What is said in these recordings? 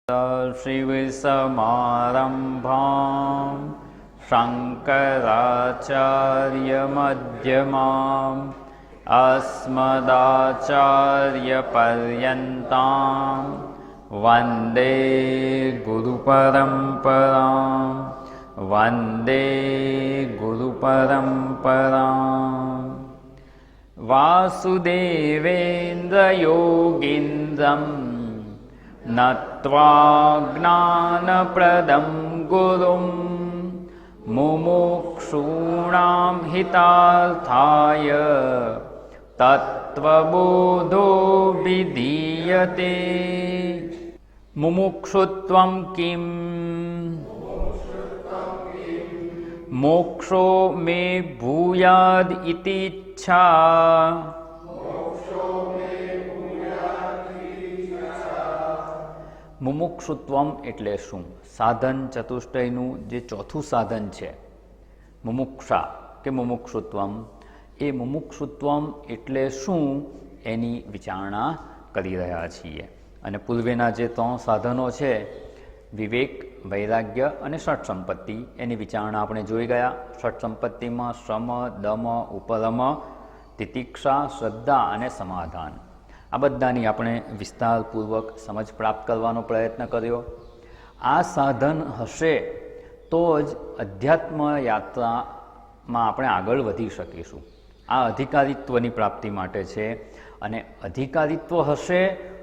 श्रीविसमारम्भां शङ्कराचार्यमध्यमाम् अस्मदाचार्यपर्यन्तां वन्दे गुरुपरम्परां वासुदेवेन्द्रयोगीन्द्रं नत्वा ज्ञानप्रदं गुरुं मुमुक्षूणां हितार्थाय तत्त्वबोधो विधीयते। मुमुक्षुत्वं किं? मोक्षो मे भूयाद् इति इच्छा। મુમુક્ષુત્વમ એટલે શું? સાધન ચતુષ્ટયનું જે ચોથું સાધન છે મુમુક્ષા કે મુમુક્ષુત્વમ, એ મુમુક્ષુત્વમ એટલે શું એની વિચારણા કરી રહ્યા છીએ. અને પૂર્વેના જે 3 સાધનો છે વિવેક, વૈરાગ્ય અને ષટ સંપત્તિ, એની વિચારણા આપણે જોઈ ગયા. ષટ સંપત્તિમાં શ્રમ, દમ, ઉપરમ, તિતિક્ષા, શ્રદ્ધા અને સમાધાન, આ બધાની આપણે વિસ્તારપૂર્વક સમજ પ્રાપ્ત કરવાનો પ્રયત્ન કર્યો. આ સાધન હશે તો જ અધ્યાત્મ યાત્રામાં આપણે આગળ વધી શકીશું. આ અધિકારીત્વની પ્રાપ્તિ માટે છે, અને અધિકારીત્વ હશે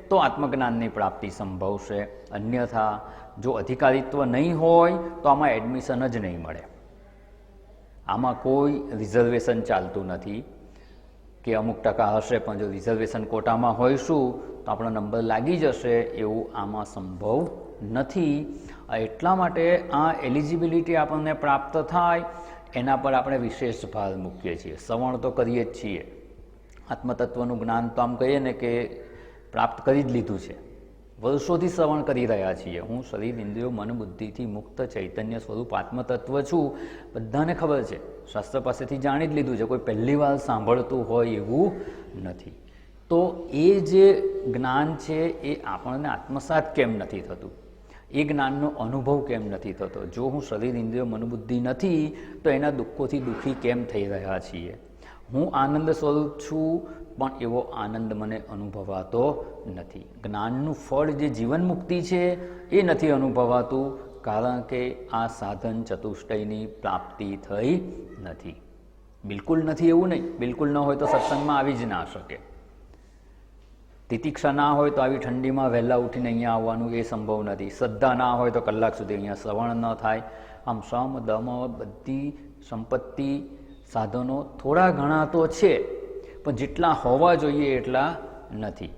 તો આત્મજ્ઞાનની પ્રાપ્તિ સંભવશે. અન્યથા જો અધિકારીત્વ નહીં હોય તો આમાં એડમિશન જ નહીં મળે. આમાં કોઈ રિઝર્વેશન ચાલતું નથી કે અમુક ટકા હશે પણ જો રિઝર્વેશન કોટામાં હોઈશું તો આપણો નંબર લાગી જશે, એવું આમાં સંભવ નથી. એટલા માટે આ એલિજિબિલિટી આપણને પ્રાપ્ત થાય એના પર આપણે વિશેષ ભાર મૂકીએ છીએ. શ્રવણ તો કરીએ જ છીએ, આત્મતત્વનું જ્ઞાન તો આમ કહીએ ને કે પ્રાપ્ત કરી જ લીધું છે, વર્ષોથી શ્રવણ કરી રહ્યા છીએ. હું શરીર, ઇન્દ્રિયો, મન, બુદ્ધિથી મુક્ત ચૈતન્ય સ્વરૂપ આત્મતત્વ છું, બધાને ખબર છે, શાસ્ત્ર પાસેથી જાણી જ લીધું છે. કોઈ પહેલી વાર સાંભળતું હોય એવું નથી. તો એ જે જ્ઞાન છે એ આપણને આત્મસાત કેમ નથી થતું? એ જ્ઞાનનો અનુભવ કેમ નથી થતો? જો હું શરીર, ઇન્દ્રિયો, મનોબુદ્ધિ નથી તો એના દુઃખોથી દુઃખી કેમ થઈ રહ્યા છીએ? હું આનંદ સ્વરૂપ છું પણ એવો આનંદ મને અનુભવાતો નથી. જ્ઞાનનું ફળ જે જીવન મુક્તિ છે એ નથી અનુભવાતું, કારણ કે આ સાધન ચતુષ્ટયની પ્રાપ્તિ થઈ નથી. બિલકુલ નથી એવું નહીં, બિલકુલ ન હોય તો સત્સંગમાં આવી જ ના શકે. તિતિક્ષા ના હોય તો આવી ઠંડીમાં વહેલા ઉઠીને અહીંયા આવવાનું એ સંભવ નથી. શ્રદ્ધા ના હોય તો કલાક સુધી અહીંયા શ્રવણ ન થાય. આમ શ્રમ, દમ, બધી સંપત્તિ, સાધનો થોડા ઘણા તો છે પણ જેટલા હોવા જોઈએ એટલા નથી.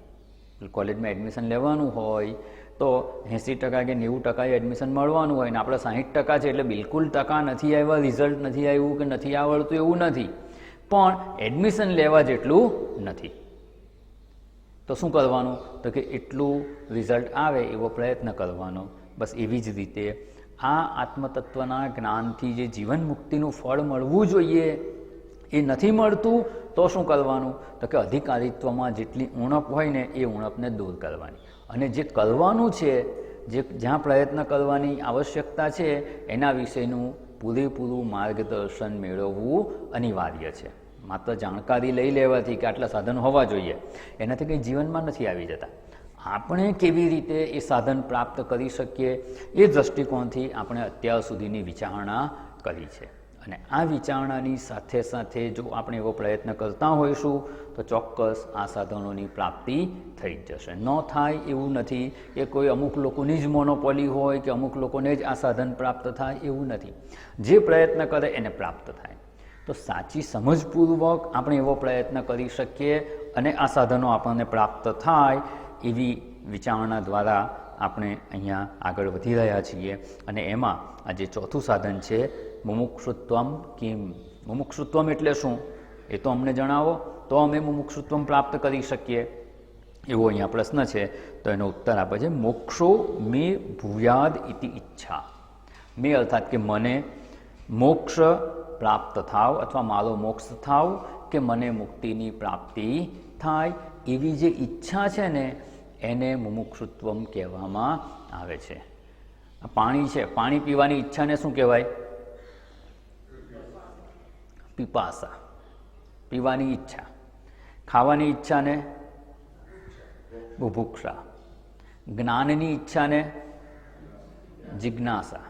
કોલેજમાં એડમિશન લેવાનું હોય તો 80% કે 90% એડમિશન મળવાનું હોય ને આપણે 60% છે એટલે બિલકુલ ટકા નથી આવ્યા, રિઝલ્ટ નથી આવ્યું કે નથી આવડતું એવું નથી, પણ એડમિશન લેવા જેટલું નથી. તો શું કરવાનું? તો કે એટલું રિઝલ્ટ આવે એવો પ્રયત્ન કરવાનો. બસ એવી જ રીતે આ આત્મતત્વના જ્ઞાનથી જે જીવન મુક્તિનું ફળ મળવું જોઈએ એ નથી મળતું, તો શું કરવાનું? તો કે અધિકારીત્વમાં જેટલી ઉણપ હોય ને એ ઉણપને દૂર કરવાની. અને જે કરવાનું છે, જે જ્યાં પ્રયત્ન કરવાની આવશ્યકતા છે એના વિશેનું પૂરેપૂરું માર્ગદર્શન મેળવવું અનિવાર્ય છે. માત્ર જાણકારી લઈ લેવાથી કે આટલા સાધન હોવા જોઈએ એનાથી કંઈ જીવનમાં નથી આવી જતા. આપણે કેવી રીતે એ સાધન પ્રાપ્ત કરી શકીએ એ દૃષ્ટિકોણથી આપણે અત્યાર સુધીની વિચારણા કરી છે. અને આ વિચારણાની સાથે સાથે જો આપણે એવો પ્રયત્ન કરતા હોઈશું તો ચોક્કસ આ સાધનોની પ્રાપ્તિ થઈ જ જશે. ન થાય એવું નથી કે કોઈ અમુક લોકોની જ મોનોપોલી હોય કે અમુક લોકોને જ આ સાધન પ્રાપ્ત થાય એવું નથી. જે પ્રયત્ન કરે એને પ્રાપ્ત થાય. તો સાચી સમજપૂર્વક આપણે એવો પ્રયત્ન કરી શકીએ અને આ સાધનો આપણને પ્રાપ્ત થાય એવી વિચારણા દ્વારા આપણે અહીંયા આગળ વધી રહ્યા છીએ. અને એમાં આ જે ચોથું સાધન છે મુમુક્ષુત્વમ કિમ. મુમુક્ષુત્વમ એટલે શું એ તો અમને જણાવો, તો અમે મુમુક્ષુત્વમ પ્રાપ્ત કરી શકીએ. એવો અહીંયા પ્રશ્ન છે. તો એનો ઉત્તર આપે છે મોક્ષો મે ભૂયાદ ઇતિ ઈચ્છા. મે અર્થાત કે મને મોક્ષ પ્રાપ્ત થાવ અથવા મારો મોક્ષ થાવ કે મને મુક્તિની પ્રાપ્તિ થાય એવી જે ઈચ્છા છે ને એને મુમુક્ષુત્વમ કહેવામાં આવે છે. આ પાણી છે, પાણી પીવાની ઈચ્છાને શું કહેવાય? પીપાસા, પીવાની ઈચ્છા. ખાવાની ઈચ્છાને બુભુક્ષા, જ્ઞાનની ઈચ્છાને જિજ્ઞાસા.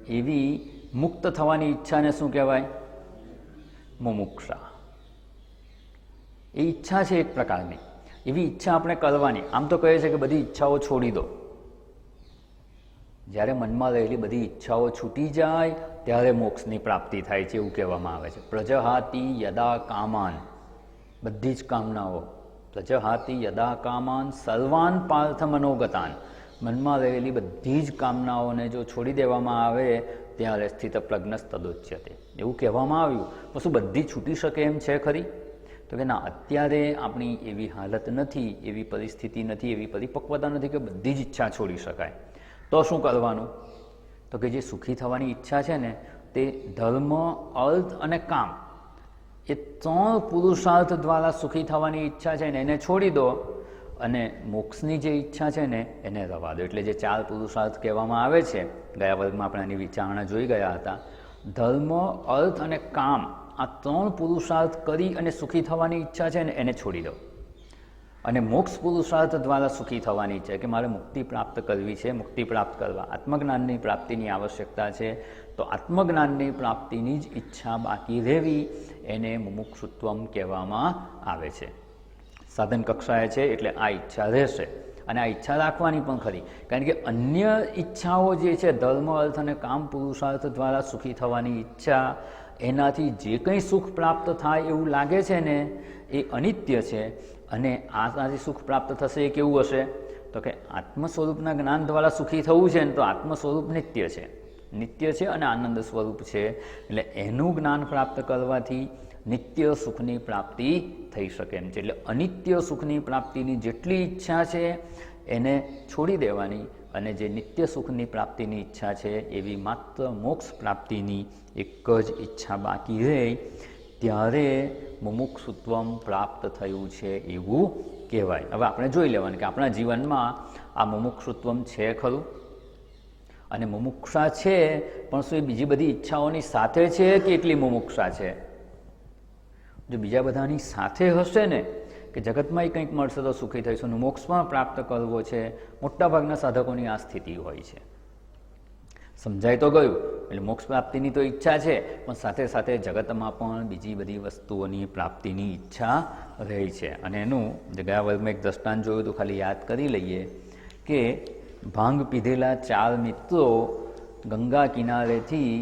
એવી મુક્ત થવાની ઈચ્છાને શું કહેવાય? મુમુક્ષા. એ ઈચ્છા છે એક પ્રકારની. એવી ઈચ્છા આપણે કરવાની. આમ તો કહે છે કે બધી ઈચ્છાઓ છોડી દો. જ્યારે મનમાં રહેલી બધી ઈચ્છાઓ છૂટી જાય ત્યારે મોક્ષની પ્રાપ્તિ થાય છે એવું કહેવામાં આવે છે. પ્રજહાતિ યદા કામાન, બધી જ કામનાઓ. પ્રજહાતિ યદા કામાન સર્વાન પાર્થ મનોગતાન. મનમાં રહેલી બધી જ કામનાઓને જો છોડી દેવામાં આવે ત્યારે સ્થિત પ્રજ્ઞસ્તદોચ્યતે એવું કહેવામાં આવ્યું. પણ શું બધી છૂટી શકે એમ છે ખરી? તો કે ના, અત્યારે આપણી એવી હાલત નથી, એવી પરિસ્થિતિ નથી, એવી પરિપક્વતા નથી કે બધી જ ઈચ્છા છોડી શકાય. તો શું કરવાનું? તો કે જે સુખી થવાની ઈચ્છા છે ને તે ધર્મ, અર્થ અને કામ, એ 3 પુરુષાર્થ દ્વારા સુખી થવાની ઈચ્છા છે ને એને છોડી દો અને મોક્ષની જે ઈચ્છા છે ને એને રવા દો. એટલે જે 4 પુરુષાર્થ કહેવામાં આવે છે, ગયા વર્ગમાં આપણે એની વિચારણા જોઈ ગયા હતા. ધર્મ, અર્થ અને કામ, આ 3 પુરુષાર્થ કરી અને સુખી થવાની ઈચ્છા છે ને એને છોડી દો. અને મોક્ષ પુરુષાર્થ દ્વારા સુખી થવાની ઈચ્છા કે મારે મુક્તિ પ્રાપ્ત કરવી છે, મુક્તિ પ્રાપ્ત કરવા આત્મજ્ઞાનની પ્રાપ્તિની આવશ્યકતા છે, તો આત્મજ્ઞાનની પ્રાપ્તિની જ ઈચ્છા બાકી રહેવી એને મુમુક્ષુત્વમ કહેવામાં આવે છે. સાધન કક્ષાએ છે એટલે આ ઈચ્છા રહેશે અને આ ઈચ્છા રાખવાની પણ ખરી. કારણ કે અન્ય ઈચ્છાઓ જે છે, ધર્મ, અર્થ અને કામ પુરુષાર્થ દ્વારા સુખી થવાની ઈચ્છા, એનાથી જે કંઈ સુખ પ્રાપ્ત થાય એવું લાગે છે ને એ અનિત્ય છે. અને આનાથી સુખ પ્રાપ્ત થશે એ કેવું હશે? તો કે આત્મ સ્વરૂપના જ્ઞાન દ્વારા સુખી થવું છે ને તો આત્મ સ્વરૂપ નિત્ય છે, નિત્ય છે અને આનંદ સ્વરૂપ છે. એટલે એનું જ્ઞાન પ્રાપ્ત કરવાથી નિત્ય સુખની પ્રાપ્તિ થઈ શકે એમ છે. એટલે અનિત્ય સુખની પ્રાપ્તિની જેટલી ઈચ્છા છે એને છોડી દેવાની અને જે નિત્ય સુખની પ્રાપ્તિની ઈચ્છા છે એવી માત્ર મોક્ષ પ્રાપ્તિની એક જ ઈચ્છા બાકી રહે ત્યારે મુમુક્ષુત્વમ પ્રાપ્ત થયું છે એવું કહેવાય. હવે આપણે જોઈ લેવાનું કે આપણા જીવનમાં આ મુમુક્ષુત્વમ છે ખરું? અને મુમુક્ષા છે પણ શું એ બીજી બધી ઈચ્છાઓની સાથે છે કે એકલી મુમુક્ષા છે? જો બીજા બધાની સાથે હશે ને કે જગતમાં કંઈક મળશે તો સુખી થઈશું, મોક્ષ પણ પ્રાપ્ત કરવો છે, મોટાભાગના સાધકોની આ સ્થિતિ હોય છે. સમજાય તો ગયું? એટલે મોક્ષ પ્રાપ્તિની તો ઈચ્છા છે પણ સાથે સાથે જગતમાં પણ બીજી બધી વસ્તુઓની પ્રાપ્તિની ઈચ્છા રહી છે. અને એનું ગયા વર્ગમાં એક દ્રષ્ટાંત જોયું તો ખાલી યાદ કરી લઈએ કે ભાંગ પીધેલા 4 મિત્રો ગંગા કિનારેથી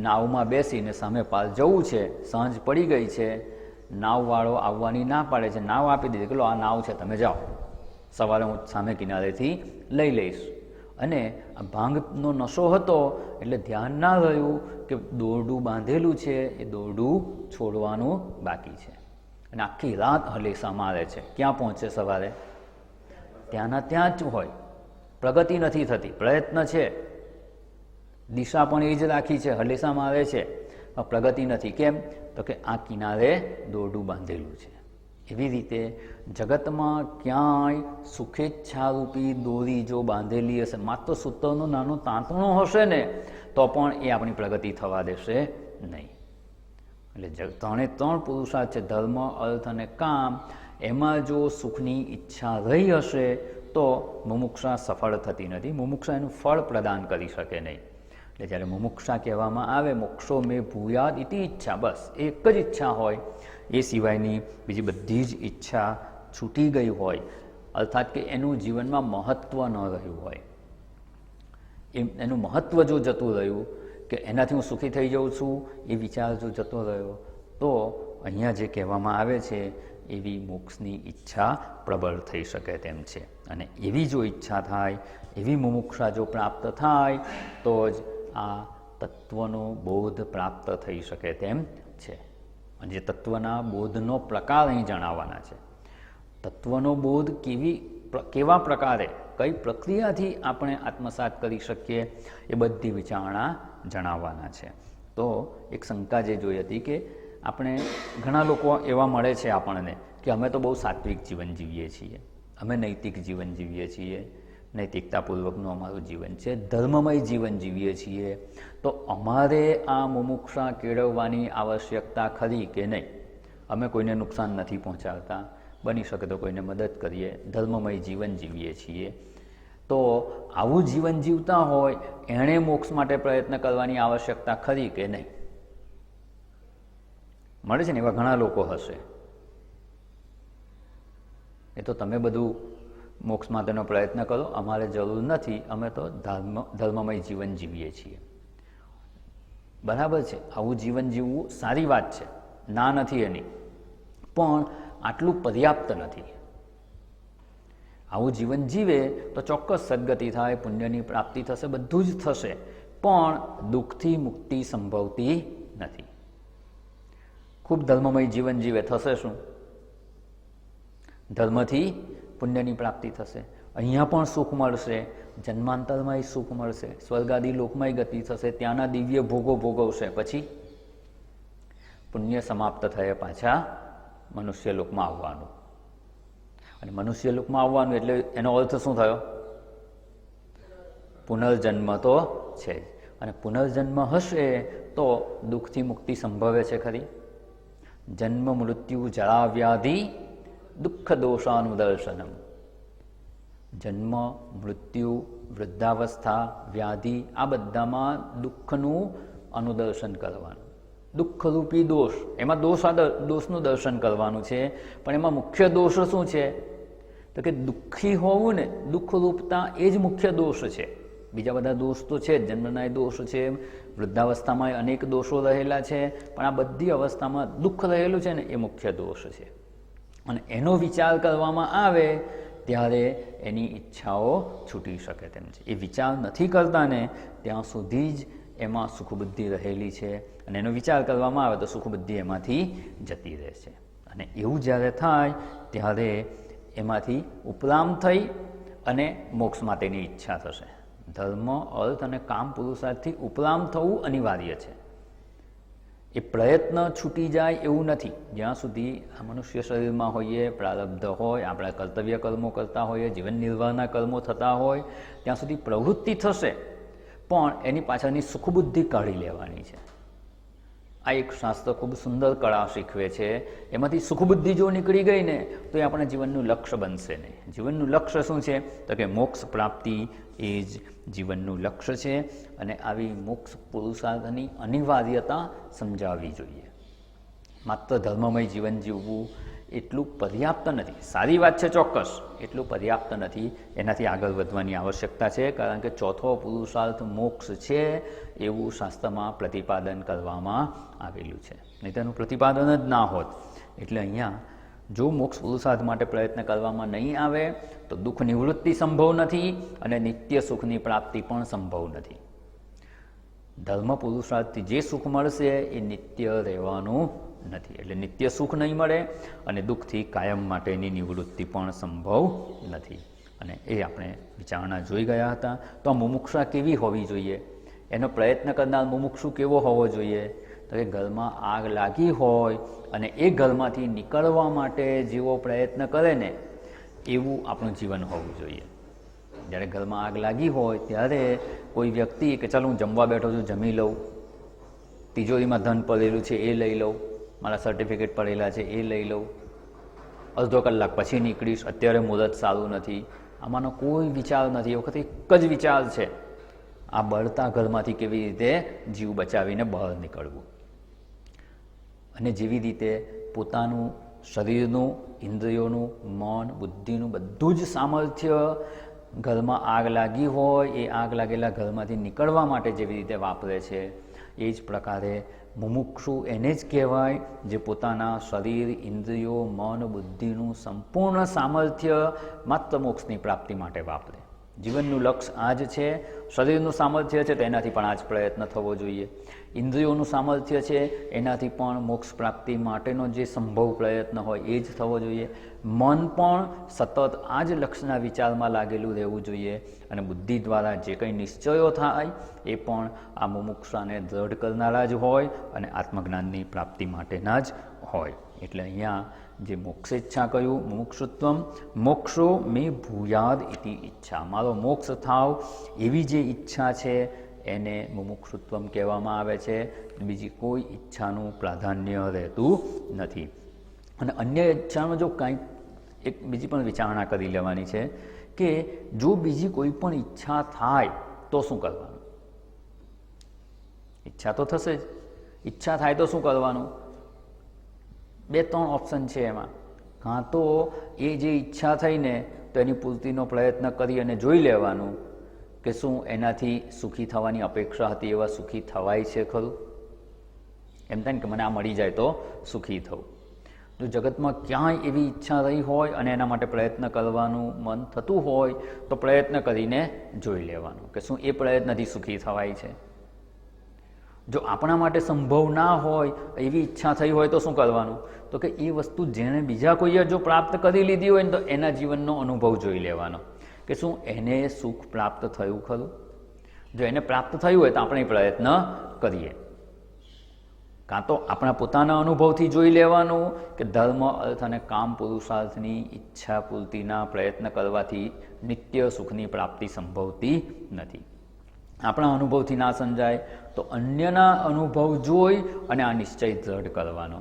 નાવમાં બેસીને સામે પાર જવું છે. સાંજ પડી ગઈ છે, નાવવાળો આવવાની ના પાડે છે, નાવ આપી દીધી કે લો આ નાવ છે તમે જાઓ, સવારે હું સામે કિનારેથી લઈ લઈશ. અને આ ભાંગનો નશો હતો એટલે ધ્યાન ના રહ્યું કે દોરડું બાંધેલું છે, એ દોરડું છોડવાનું બાકી છે. અને આખી રાત હલેસા મારે છે. ક્યાં પહોંચે સવારે? ત્યાંના ત્યાં જ હોય, પ્રગતિ નથી થતી. પ્રયત્ન છે, દિશા પણ એ જ રાખી છે, હલેસા મારે છે, પણ પ્રગતિ નથી. કેમ? તો કે આ કિનારે દોરડું બાંધેલું છે. એવી રીતે જગતમાં ક્યાંય સુખેચ્છારૂપી દોરી જો બાંધેલી હશે, માત્ર સૂત્રનું નાનું તાંતણું હશે ને તો પણ એ આપણી પ્રગતિ થવા દેશે નહીં. એટલે 3 પુરુષાર્થ છે, ધર્મ, અર્થ અને કામ, એમાં જો સુખની ઈચ્છા રહી હશે તો મુમુક્ષા સફળ થતી નથી. મુમુક્ષા એનું ફળ પ્રદાન કરી શકે નહીં. એટલે જ્યારે મુમુક્ષા કહેવામાં આવે, મોક્ષો મેં ભૂયાદ ઇતિ ઈચ્છા, બસ એક જ ઈચ્છા હોય, એ સિવાયની બીજી બધી જ ઈચ્છા છૂટી ગઈ હોય, અર્થાત કે એનું જીવનમાં મહત્ત્વ ન રહ્યું હોય. એનું મહત્ત્વ જો જતું રહ્યું કે એનાથી હું સુખી થઈ જાઉં છું એ વિચાર જો જતો રહ્યો તો અહીંયા જે કહેવામાં આવે છે એવી મોક્ષની ઈચ્છા પ્રબળ થઈ શકે તેમ છે. અને એવી જો ઈચ્છા થાય, એવી મુમુક્ષા જો પ્રાપ્ત થાય તો જ આ તત્વનો બોધ પ્રાપ્ત થઈ શકે તેમ છે. અને જે તત્વના બોધનો પ્રકાર અહીં જણાવવાના છે. તત્વનો બોધ કેવા પ્રકારે, કઈ પ્રક્રિયાથી આપણે આત્મસાત કરી શકીએ એ બધી વિચારણા જણાવવાના છે. તો એક શંકા જે જોઈ હતી કે આપણે ઘણા લોકો એવા મળે છે આપણને કે અમે તો બહુ સાત્વિક જીવન જીવીએ છીએ, અમે નૈતિક જીવન જીવીએ છીએ, નૈતિકતાપૂર્વકનું અમારું જીવન છે, ધર્મમય જીવન જીવીએ છીએ, તો અમારે આ મુમુક્ષા કેળવવાની આવશ્યકતા ખરી કે નહીં? અમે કોઈને નુકસાન નથી પહોંચાડતા, બની શકે તો કોઈને મદદ કરીએ, ધર્મમય જીવન જીવીએ છીએ. તો આવું જીવન જીવતા હોય એણે મોક્ષ માટે પ્રયત્ન કરવાની આવશ્યકતા ખરી કે નહીં? મળે છે ને એવા ઘણા લોકો હશે. એ તો તમે બધું મોક્ષ માટેનો પ્રયત્ન કરો, અમારે જરૂર નથી, અમે તો ધર્મમય જીવન જીવીએ છીએ. બરાબર છે, આવું જીવન જીવવું સારી વાત છે, ના નથી એની, પણ આટલું પર્યાપ્ત નથી. આવું જીવન જીવે તો ચોક્કસ સદગતિ થાય, પુણ્યની પ્રાપ્તિ થશે, બધું જ થશે, પણ દુઃખથી મુક્તિ સંભવતી નથી. ખૂબ ધર્મમય જીવન જીવે, થશે શું? ધર્મથી પુણ્યની પ્રાપ્તિ થશે, અહીંયા પણ સુખ મળશે, જન્માંતરમાંય સુખ મળશે, સ્વર્ગાદી લોકમાંય ગતિ થશે, ત્યાંના દિવ્ય ભોગો ભોગવશે, પછી પુણ્ય સમાપ્ત થયે પાછા મનુષ્ય લોકમાં આવવાનું. અને મનુષ્ય લોકમાં આવવાનું એટલે એનો અર્થ શું થયો? પુનર્જન્મ તો છે જ. અને પુનર્જન્મ હશે તો દુઃખથી મુક્તિ સંભવે છે ખરી? જન્મ મૃત્યુ જરા વ્યાધિ દુઃખ દોષાનુદર્શનમ. જન્મ, મૃત્યુ, વૃદ્ધાવસ્થા, વ્યાધિ, આ બધામાં દુઃખનું અનુદર્શન કરવાનું. દુઃખરૂપી દોષ, એમાં દોષનું દર્શન કરવાનું છે, પણ એમાં મુખ્ય દોષ શું છે? તો કે દુઃખી હોવું ને, દુઃખરૂપતા એ જ મુખ્ય દોષ છે. બીજા બધા દોષ તો છે જ, જન્મના દોષ છે, વૃદ્ધાવસ્થામાં અનેક દોષો રહેલા છે, પણ આ બધી અવસ્થામાં દુઃખ રહેલું છે ને, એ મુખ્ય દોષ છે. અને એનો વિચાર કરવામાં આવે ત્યારે એની ઈચ્છાઓ છૂટી શકે તેમ છે. એ વિચાર નથી કરતા ને ત્યાં સુધી જ એમાં સુખબુદ્ધિ રહેલી છે, અને એનો વિચાર કરવામાં આવે તો સુખબુદ્ધિ એમાંથી જતી રહે છે. અને એવું જ્યારે થાય ત્યારે એમાંથી ઉપરામ થઈ અને મોક્ષ માટેની ઈચ્છા થશે. ધર્મ, અર્થ અને કામ પુરુષાર્થથી ઉપરામ થવું અનિવાર્ય છે. એ પ્રયત્ન છૂટી જાય એવું નથી. જ્યાં સુધી આ મનુષ્ય શરીરમાં હોઈએ, પ્રારબ્ધ હોય, આપણા કર્તવ્ય કર્મો કરતા હોઈએ, જીવન નિર્વાહના કર્મો થતા હોય, ત્યાં સુધી પ્રવૃત્તિ થશે, પણ એની પાછળની સુખબુદ્ધિ કાઢી લેવાની છે. આ એક શાસ્ત્ર ખૂબ સુંદર કળા શીખવે છે. એમાંથી સુખબુદ્ધિ જો નીકળી ગઈ ને તો એ આપણા જીવનનું લક્ષ્ય બનશે નહીં. જીવનનું લક્ષ્ય શું છે? તો કે મોક્ષ પ્રાપ્તિ એ જ જીવનનું લક્ષ્ય છે. અને આવી મોક્ષ પુરુષાર્થની અનિવાર્યતા સમજાવવી જોઈએ. માત્ર ધર્મમય જીવન જીવવું એટલું પર્યાપ્ત નથી. સારી વાત છે ચોક્કસ, એટલું પર્યાપ્ત નથી. એનાથી આગળ વધવાની આવશ્યકતા છે, કારણ કે ચોથો પુરુષાર્થ મોક્ષ છે એવું શાસ્ત્રમાં પ્રતિપાદન કરવામાં આવેલું છે. નહીં તેનું પ્રતિપાદન જ ના હોત. એટલે અહીંયા જો મોક્ષ પુરુષાર્થ માટે પ્રયત્ન કરવામાં નહીં આવે તો દુઃખ નિવૃત્તિ સંભવ નથી અને નિત્ય સુખની પ્રાપ્તિ પણ સંભવ નથી. ધર્મ પુરુષાર્થથી જે સુખ મળશે એ નિત્ય રહેવાનું નથી. એટલે નિત્ય સુખ નહીં મળે અને દુઃખથી કાયમ માટેની નિવૃત્તિ પણ સંભવ નથી. અને એ આપણે વિચારણા જોઈ ગયા હતા. તો આ મુમુક્ષા કેવી હોવી જોઈએ? એનો પ્રયત્ન કરનાર મુમુક્ષુ કેવો હોવો જોઈએ? તો કે ઘરમાં આગ લાગી હોય અને એ ઘરમાંથી નીકળવા માટે જેવો પ્રયત્ન કરે ને એવું આપણું જીવન હોવું જોઈએ. જ્યારે ઘરમાં આગ લાગી હોય ત્યારે કોઈ વ્યક્તિ કે ચાલો હું જમવા બેઠો છું, જમી લઉં, તિજોરીમાં ધન પડેલું છે એ લઈ લઉં, મારા સર્ટિફિકેટ પડેલા છે એ લઈ લઉં, અડધો કલાક પછી નીકળીશ, અત્યારે મુહૂર્ત સારું નથી, આમાંનો કોઈ વિચાર નથી. એ વખતે એક જ વિચાર છે, આ બળતા ઘરમાંથી કેવી રીતે જીવ બચાવીને બહાર નીકળવું. અને જેવી રીતે પોતાનું શરીરનું, ઇન્દ્રિયોનું, મન, બુદ્ધિનું બધું જ સામર્થ્ય ઘરમાં આગ લાગી હોય એ આગ લાગેલા ઘરમાંથી નીકળવા માટે જેવી રીતે વાપરે છે, એ જ પ્રકારે મુમુક્ષુ એને જ કહેવાય જે પોતાના શરીર, ઇન્દ્રિયો, મન, બુદ્ધિનું સંપૂર્ણ સામર્થ્ય માત્ર મોક્ષની પ્રાપ્તિ માટે વાપરે. જીવનનું લક્ષ્ય આ જ છે. શરીરનું સામર્થ્ય છે તો એનાથી પણ આ જ પ્રયત્ન થવો જોઈએ. ઇન્દ્રિયોનું સામર્થ્ય છે એનાથી પણ મોક્ષ પ્રાપ્તિ માટેનો જે સંભવ પ્રયત્ન હોય એ જ થવો જોઈએ. મન પણ સતત આ જ લક્ષ્યના વિચારમાં લાગેલું રહેવું જોઈએ. અને બુદ્ધિ દ્વારા જે કંઈ નિશ્ચયો થાય એ પણ આ મુમુક્ષાને દ્રઢ કરનારા જ હોય અને આત્મજ્ઞાનની પ્રાપ્તિ માટેના જ હોય. એટલે અહીંયા જે મોક્ષેચ્છા કહ્યું, મુમુક્ષુત્વમ, મોક્ષો મે ભૂયાદ ઇતિ ઈચ્છા, મારો મોક્ષ થાવ એવી જે ઈચ્છા છે એને મુમુક્ષુત્વમ કહેવામાં આવે છે. બીજી કોઈ ઈચ્છાનું પ્રાધાન્ય રહેતું નથી. અને અન્ય ઈચ્છામાં જો કાંઈ એક બીજી પણ વિચારણા કરી લેવાની છે કે જો બીજી કોઈ પણ ઈચ્છા થાય તો શું કરવાનું? ઈચ્છા તો થશે જ. ઈચ્છા થાય તો શું કરવાનું? 2-3 ઓપ્શન છે એમાં. કાં તો એ જે ઈચ્છા થઈને તો એની પૂર્તિનો પ્રયત્ન કરી અને જોઈ લેવાનું કે શું એનાથી સુખી થવાની અપેક્ષા હતી એવા સુખી થવાય છે ખરું? એમ થાય ને કે મને આ મળી જાય તો સુખી થવું. જો જગતમાં ક્યાંય એવી ઈચ્છા રહી હોય અને એના માટે પ્રયત્ન કરવાનું મન થતું હોય તો પ્રયત્ન કરીને જોઈ લેવાનું કે શું એ પ્રયત્નથી સુખી થવાય છે. જો આપણા માટે સંભવ ના હોય એવી ઈચ્છા થઈ હોય તો શું કરવાનું? તો કે એ વસ્તુ જેણે બીજા કોઈએ જો પ્રાપ્ત કરી લીધી હોય ને તો એના જીવનનો અનુભવ જોઈ લેવાનો કે શું એને સુખ પ્રાપ્ત થયું ખરું? જો એને પ્રાપ્ત થયું હોય તો આપણે પ્રયત્ન કરીએ. કાં તો આપણા પોતાના અનુભવથી જોઈ લેવાનું કે ધર્મ, અર્થ અને કામ પુરુષાર્થની ઈચ્છા પૂર્તિના પ્રયત્ન કરવાથી નિત્ય સુખની પ્રાપ્તિ સંભવતી નથી. આપણા અનુભવથી ના સમજાય તો અન્યના અનુભવ જોઈ અને આ નિશ્ચય દ્રઢ કરવાનો.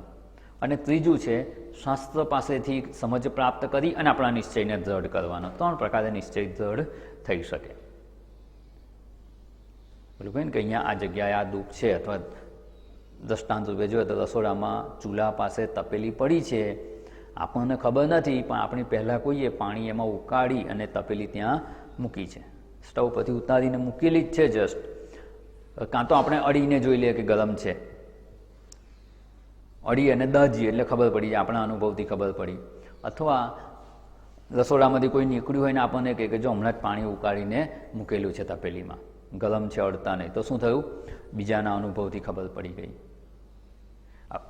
અને ત્રીજું છે શાસ્ત્ર પાસેથી સમજ પ્રાપ્ત કરી અને આપણા નિશ્ચયને દ્રઢ કરવાનો. 3 પ્રકારે નિશ્ચય દ્રઢ થઈ શકે. બરાબર ને કે અહીંયા આ જગ્યાએ આ દુઃખ છે, અથવા દ્રષ્ટાંત રૂપે જોઈએ તો રસોડામાં ચૂલા પાસે તપેલી પડી છે, આપણને ખબર નથી પણ આપણી પહેલાં કોઈએ પાણી એમાં ઉકાળી અને તપેલી ત્યાં મૂકી છે, સ્ટવ પરથી ઉતારીને મૂકેલી જ છે જસ્ટ. કાં તો આપણે અડીને જોઈ લઈએ કે ગરમ છે, અડી અને દાજીએ એટલે ખબર પડી જાય, આપણા અનુભવથી ખબર પડી. અથવા રસોડામાંથી કોઈ નીકળ્યું હોય ને આપણને કહે કે જો હમણાં જ પાણી ઉકાળીને મૂકેલું છે તપેલીમાં, ગરમ છે, અડતા નહીં, તો શું થયું? બીજાના અનુભવથી ખબર પડી ગઈ.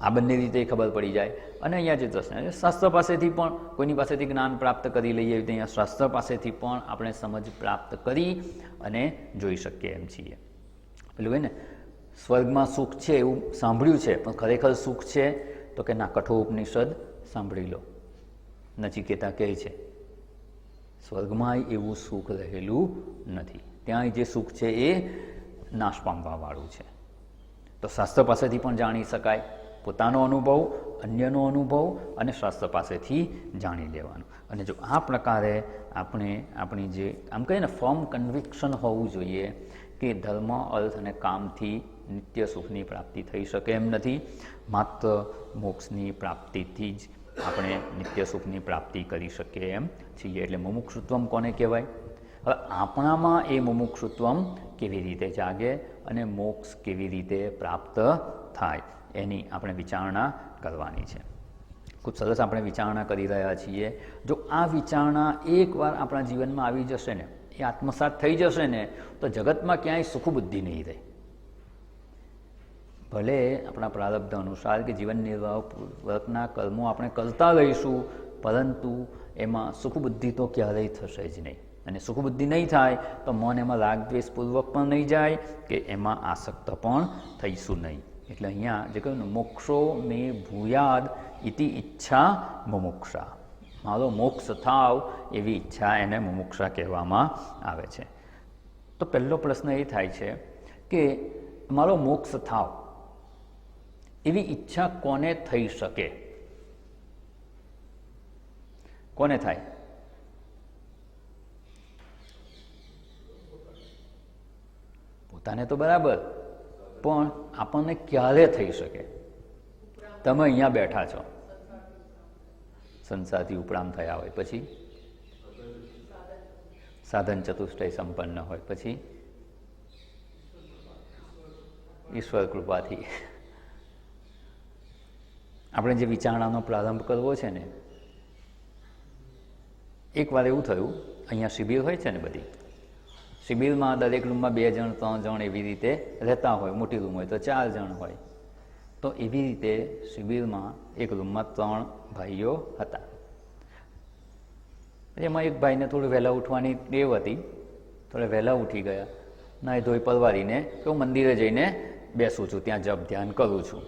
આ બંને રીતે ખબર પડી જાય. અને અહીંયા જે દ્રષ્ટાંત શાસ્ત્ર પાસેથી પણ કોઈની પાસેથી જ્ઞાન પ્રાપ્ત કરી લઈએ, અહીંયા શાસ્ત્ર પાસેથી પણ આપણે સમજ પ્રાપ્ત કરી અને જોઈ શકીએ એમ છીએ. પેલું હોય ને સ્વર્ગમાં સુખ છે એવું સાંભળ્યું છે, પણ ખરેખર સુખ છે તો કે ના, કઠોપનિષદ સાંભળી લો. નચિકેતા કહે છે સ્વર્ગમાં એવું સુખ રહેલું નથી, ત્યાં જે સુખ છે એ નાશ પામવાવાળું છે. તો શાસ્ત્ર પાસેથી પણ જાણી શકાય, પોતાનો અનુભવ, અન્યનો અનુભવ અને શાસ્ત્ર પાસેથી જાણી લેવાનું. અને જો આ પ્રકારે આપણે આપણી જે આમ કહીએ ને ફર્મ કન્વિક્શન હોવું જોઈએ કે ધર્મ, અર્થ અને કામથી નિત્ય સુખની પ્રાપ્તિ થઈ શકે એમ નથી, માત્ર મોક્ષની પ્રાપ્તિથી જ આપણે નિત્ય સુખની પ્રાપ્તિ કરી શકીએ એમ છીએ. એટલે મુમુક્ષુત્વમ કોને કહેવાય? હવે આપણામાં એ મુમુક્ષુત્વમ કેવી રીતે જાગે અને મોક્ષ કેવી રીતે પ્રાપ્ત થાય એની આપણે વિચારણા કરવાની છે. ખૂબ સરસ આપણે વિચારણા કરી રહ્યા છીએ. જો આ વિચારણા એકવાર આપણા જીવનમાં આવી જશે ને, એ આત્મસાત થઈ જશે ને, તો જગતમાં ક્યાંય સુખબુદ્ધિ નહીં રહે. ભલે આપણા પ્રારબ્ધ અનુસાર કે જીવન નિર્વાહ પૂર્વકના કર્મો આપણે કરતા રહીશું, પરંતુ એમાં સુખબુદ્ધિ તો ક્યારેય થશે જ નહીં. અને સુખબુદ્ધિ નહીં થાય તો મન એમાં રાગદ્વેષપૂર્વક પણ નહીં જાય કે એમાં આસક્ત પણ થઈશું નહીં. એટલે અહીંયા જે કહ્યું ને મોક્ષો મે ભૂયાદ ઇતિ ઈચ્છા મુમુક્ષા, મારો મોક્ષ થાવ એવી ઈચ્છા એને મુમુક્ષા કહેવામાં આવે છે. તો પહેલો પ્રશ્ન એ થાય છે કે મારો મોક્ષ થાવ એવી ઈચ્છા કોને થઈ શકે? કોને થાય? પોતાને તો બરાબર, પણ આપણને ક્યારે થઈ શકે? તમે અહીંયા બેઠા છો, સંસારથી ઉપરામ થયા હોય, પછી સાધન ચતુષ્ટય સંપન્ન હોય, પછી ઈશ્વર કૃપાથી આપણે જે વિચારણાનો પ્રારંભ કરવો છે ને, એકવાર એવું થયું, અહીંયા શિબિર હોય છે ને બધી, શિબિરમાં દરેક રૂમમાં 2 જણ 3 જણ એવી રીતે રહેતા હોય, મોટી રૂમ હોય તો 4 જણ હોય. તો એવી રીતે શિબિરમાં એક રૂમમાં 3 ભાઈઓ હતા. એમાં એક ભાઈને થોડું વહેલા ઉઠવાની ટેવ હતી, થોડા વહેલા ઉઠી ગયા, નાહી ધોઈ પરવારીને કે હું મંદિરે જઈને બેસું છું, ત્યાં જપ ધ્યાન કરું છું.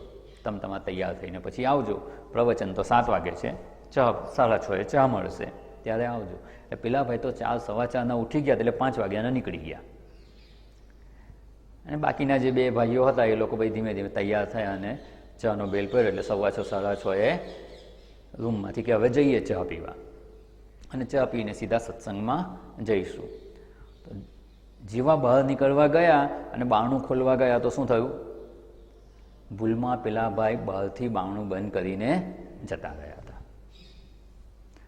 તમે તમારે તૈયાર થઈને પછી આવજો. પ્રવચન તો 7 વાગે છે, ચા 6:30 ચા મળશે, ત્યારે આવજો. એટલે પેલા ભાઈ તો 4, 4:15 ઉઠી ગયા, એટલે 5 વાગ્યાના નીકળી ગયા. અને બાકીના જે 2 ભાઈઓ હતા એ લોકો ભાઈ ધીમે ધીમે તૈયાર થયા અને ચાનો બેલ પડ્યો એટલે 6:15, 6:30 રૂમમાંથી કે હવે જઈએ ચા પીવા, અને ચા પીને સીધા સત્સંગમાં જઈશું. તો જેવા બહાર નીકળવા ગયા અને બારણું ખોલવા ગયા તો શું થયું? ભૂલમાં પેલા ભાઈ બહારથી બારણું બંધ કરીને જતા રહ્યા હતા.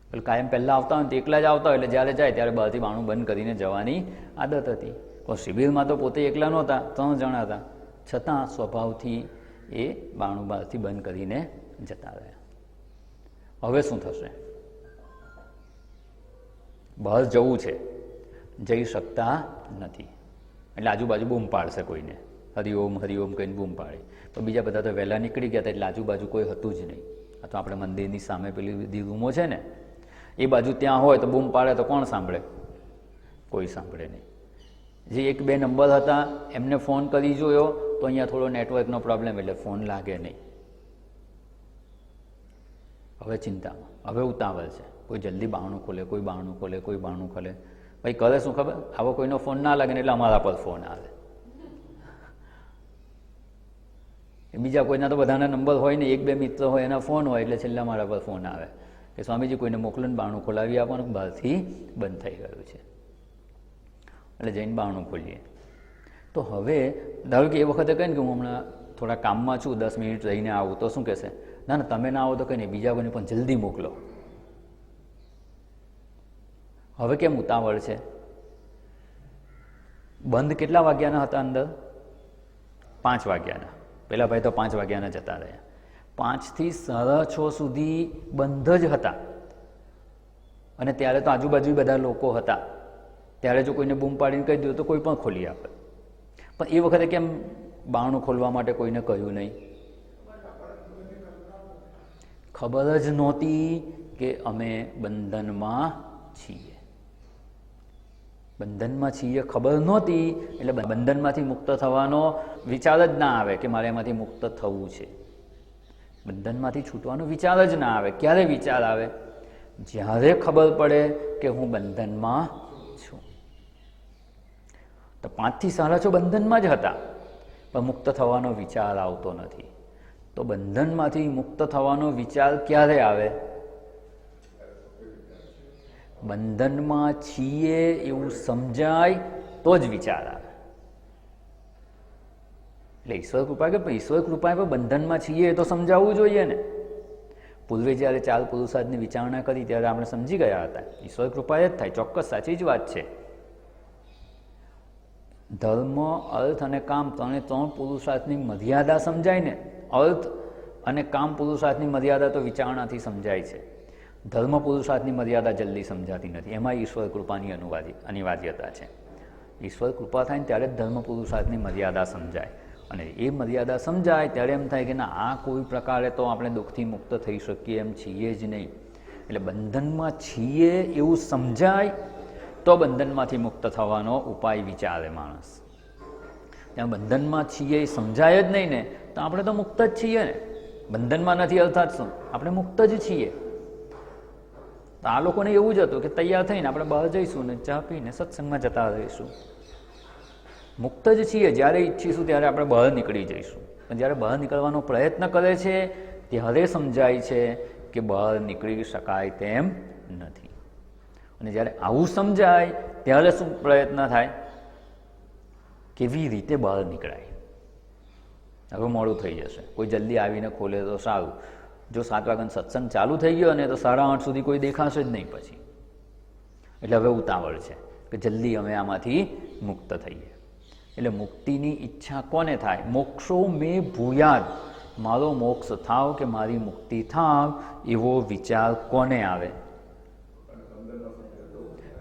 એટલે કાયમ પહેલાં આવતા હોય તો એકલા જ આવતા હોય, એટલે જ્યારે જાય ત્યારે બહારથી બારણું બંધ કરીને જવાની આદત હતી. પણ શિબિરમાં તો પોતે એકલા નહોતા, 3 જણા હતા, છતાં સ્વભાવથી એ બારણું બહારથી બંધ કરીને જતા રહ્યા. હવે શું થશે? બહાર જવું છે, જઈ શકતા નથી, એટલે આજુબાજુ બૂમ પાડશે કોઈને, હરિઓમ હરિઓમ કહીને બૂમ પાડે. પણ બીજા બધા તો વહેલા નીકળી ગયા હતા, એટલે આજુબાજુ કોઈ હતું જ નહીં. આ તો આપણે મંદિરની સામે પેલી બધી રૂમો છે ને, એ બાજુ ત્યાં હોય તો બૂમ પાડે તો કોણ સાંભળે? કોઈ સાંભળે નહીં. જે 1-2 નંબર હતા એમને ફોન કરી જોયો તો અહીંયા થોડો નેટવર્કનો પ્રોબ્લેમ, એટલે ફોન લાગે નહીં. હવે ચિંતામાં, હવે ઉતાવળ છે, કોઈ જલ્દી બારણું ખોલે, કોઈ બારણું ખોલે, કોઈ બારણું ખોલે. ભાઈ કરે શું ખબર? આવો કોઈનો ફોન ના લાગે ને એટલે અમારા પર ફોન આવે. બીજા કોઈના તો બધાના નંબર હોય ને, 1-2 મિત્ર હોય એના ફોન હોય, એટલે છેલ્લા મારા પર ફોન આવે કે સ્વામીજી કોઈને મોકલો ને બારણું ખોલાવી આપવાનું, બહારથી બંધ થઈ ગયું છે. એટલે જઈને બારણું ખોલીએ. તો હવે ધારો કે એ વખતે કહે ને કે હું હમણાં થોડા કામમાં છું, 10 મિનિટ રહીને આવું, તો શું કહેશે? ના ના, તમે ના આવો તો કંઈ નહીં, બીજા કોઈને પણ જલ્દી મોકલો. હવે કેમ ઉતાવળ છે? બંધ કેટલા વાગ્યાના હતા અંદર? 5 વાગ્યાના. પેલા ભાઈ તો 5 વાગ્યાના જતા રહ્યા. 5 થી 6:30 સુધી બંધ જ હતા. અને ત્યારે તો આજુબાજુ બધા લોકો હતા, ત્યારે જો કોઈને બૂમ પાડીને કહી દઉં તો કોઈ પણ ખોલી આપે. પણ એ વખતે કેમ બારણું ખોલવા માટે કોઈને કહ્યું નહીં? ખબર જ નહોતી કે અમે બંધનમાં છીએ. બંધનમાં છીએ ખબર નહોતી, એટલે બંધનમાંથી મુક્ત થવાનો વિચાર જ ના આવે કે મારે એમાંથી મુક્ત થવું છે. બંધનમાંથી છૂટવાનો વિચાર જ ના આવે. ક્યારે વિચાર આવે? જ્યારે ખબર પડે કે હું બંધનમાં છું. તો 5 થી 6:30 બંધનમાં જ હતા, પણ મુક્ત થવાનો વિચાર આવતો નથી. તો બંધનમાંથી મુક્ત થવાનો વિચાર ક્યારે આવે? બંધનમાં છીએ એવું સમજાય તો જ વિચાર આવે. એટલે ઈશ્વર કૃપા કે ઈશ્વર કૃપા પણ બંધનમાં છીએ એ તો સમજાવવું જોઈએ ને. પૂર્વે જ્યારે 4 પુરુષાર્થની વિચારણા કરી ત્યારે આપણે સમજી ગયા હતા. ઈશ્વર કૃપા જ થાય, ચોક્કસ સાચી જ વાત છે. ધર્મ, અર્થ અને કામ 3 પુરુષાર્થની મર્યાદા સમજાય ને. અર્થ અને કામ પુરુષાર્થની મર્યાદા તો વિચારણાથી સમજાય છે. ધર્મ પુરુષાર્થની મર્યાદા જલ્દી સમજાતી નથી. એમાં ઈશ્વર કૃપાની અનિવાર્યતા છે. ઈશ્વર કૃપા થાય ને ત્યારે જ ધર્મ પુરુષાર્થની મર્યાદા સમજાય. અને એ મર્યાદા સમજાય ત્યારે એમ થાય કે ના, આ કોઈ પ્રકારે તો આપણે દુઃખથી મુક્ત થઈ શકીએ એમ છીએ જ નહીં. એટલે બંધનમાં છીએ એવું સમજાય તો બંધનમાંથી મુક્ત થવાનો ઉપાય વિચારે માણસ. ત્યાં બંધનમાં છીએ એ સમજાય જ નહીં ને, તો આપણે તો મુક્ત જ છીએ ને. બંધનમાં નથી અર્થાત શું? આપણે મુક્ત જ છીએ. તો આ લોકોને એવું જ હતું કે તૈયાર થઈને આપણે બહાર જઈશું ને ચા પીને સત્સંગમાં જતા રહીશું. મુક્ત જ છીએ, જ્યારે ઈચ્છીશું ત્યારે આપણે બહાર નીકળી જઈશું. પણ જ્યારે બહાર નીકળવાનો પ્રયત્ન કરે છે ત્યારે સમજાય છે કે બહાર નીકળી શકાય તેમ નથી. અને જ્યારે આવું સમજાય ત્યારે શું પ્રયત્ન થાય? કેવી રીતે બહાર નીકળાય? હવે મોડું થઈ જશે, કોઈ જલ્દી આવીને ખોલે તો સારું. જો 7 વાગ્યાનો સત્સંગ ચાલુ થઈ ગયો ને તો 8:30 સુધી કોઈ દેખાશે જ નહીં પછી. એટલે હવે ઉતાવળ છે કે જલ્દી અમે આમાંથી મુક્ત થઈએ. એટલે મુક્તિની ઈચ્છા કોને થાય? મોક્ષો મે ભૂયાદ, મારો મોક્ષ થાવ કે મારી મુક્તિ થાવ, એવો વિચાર કોને આવે?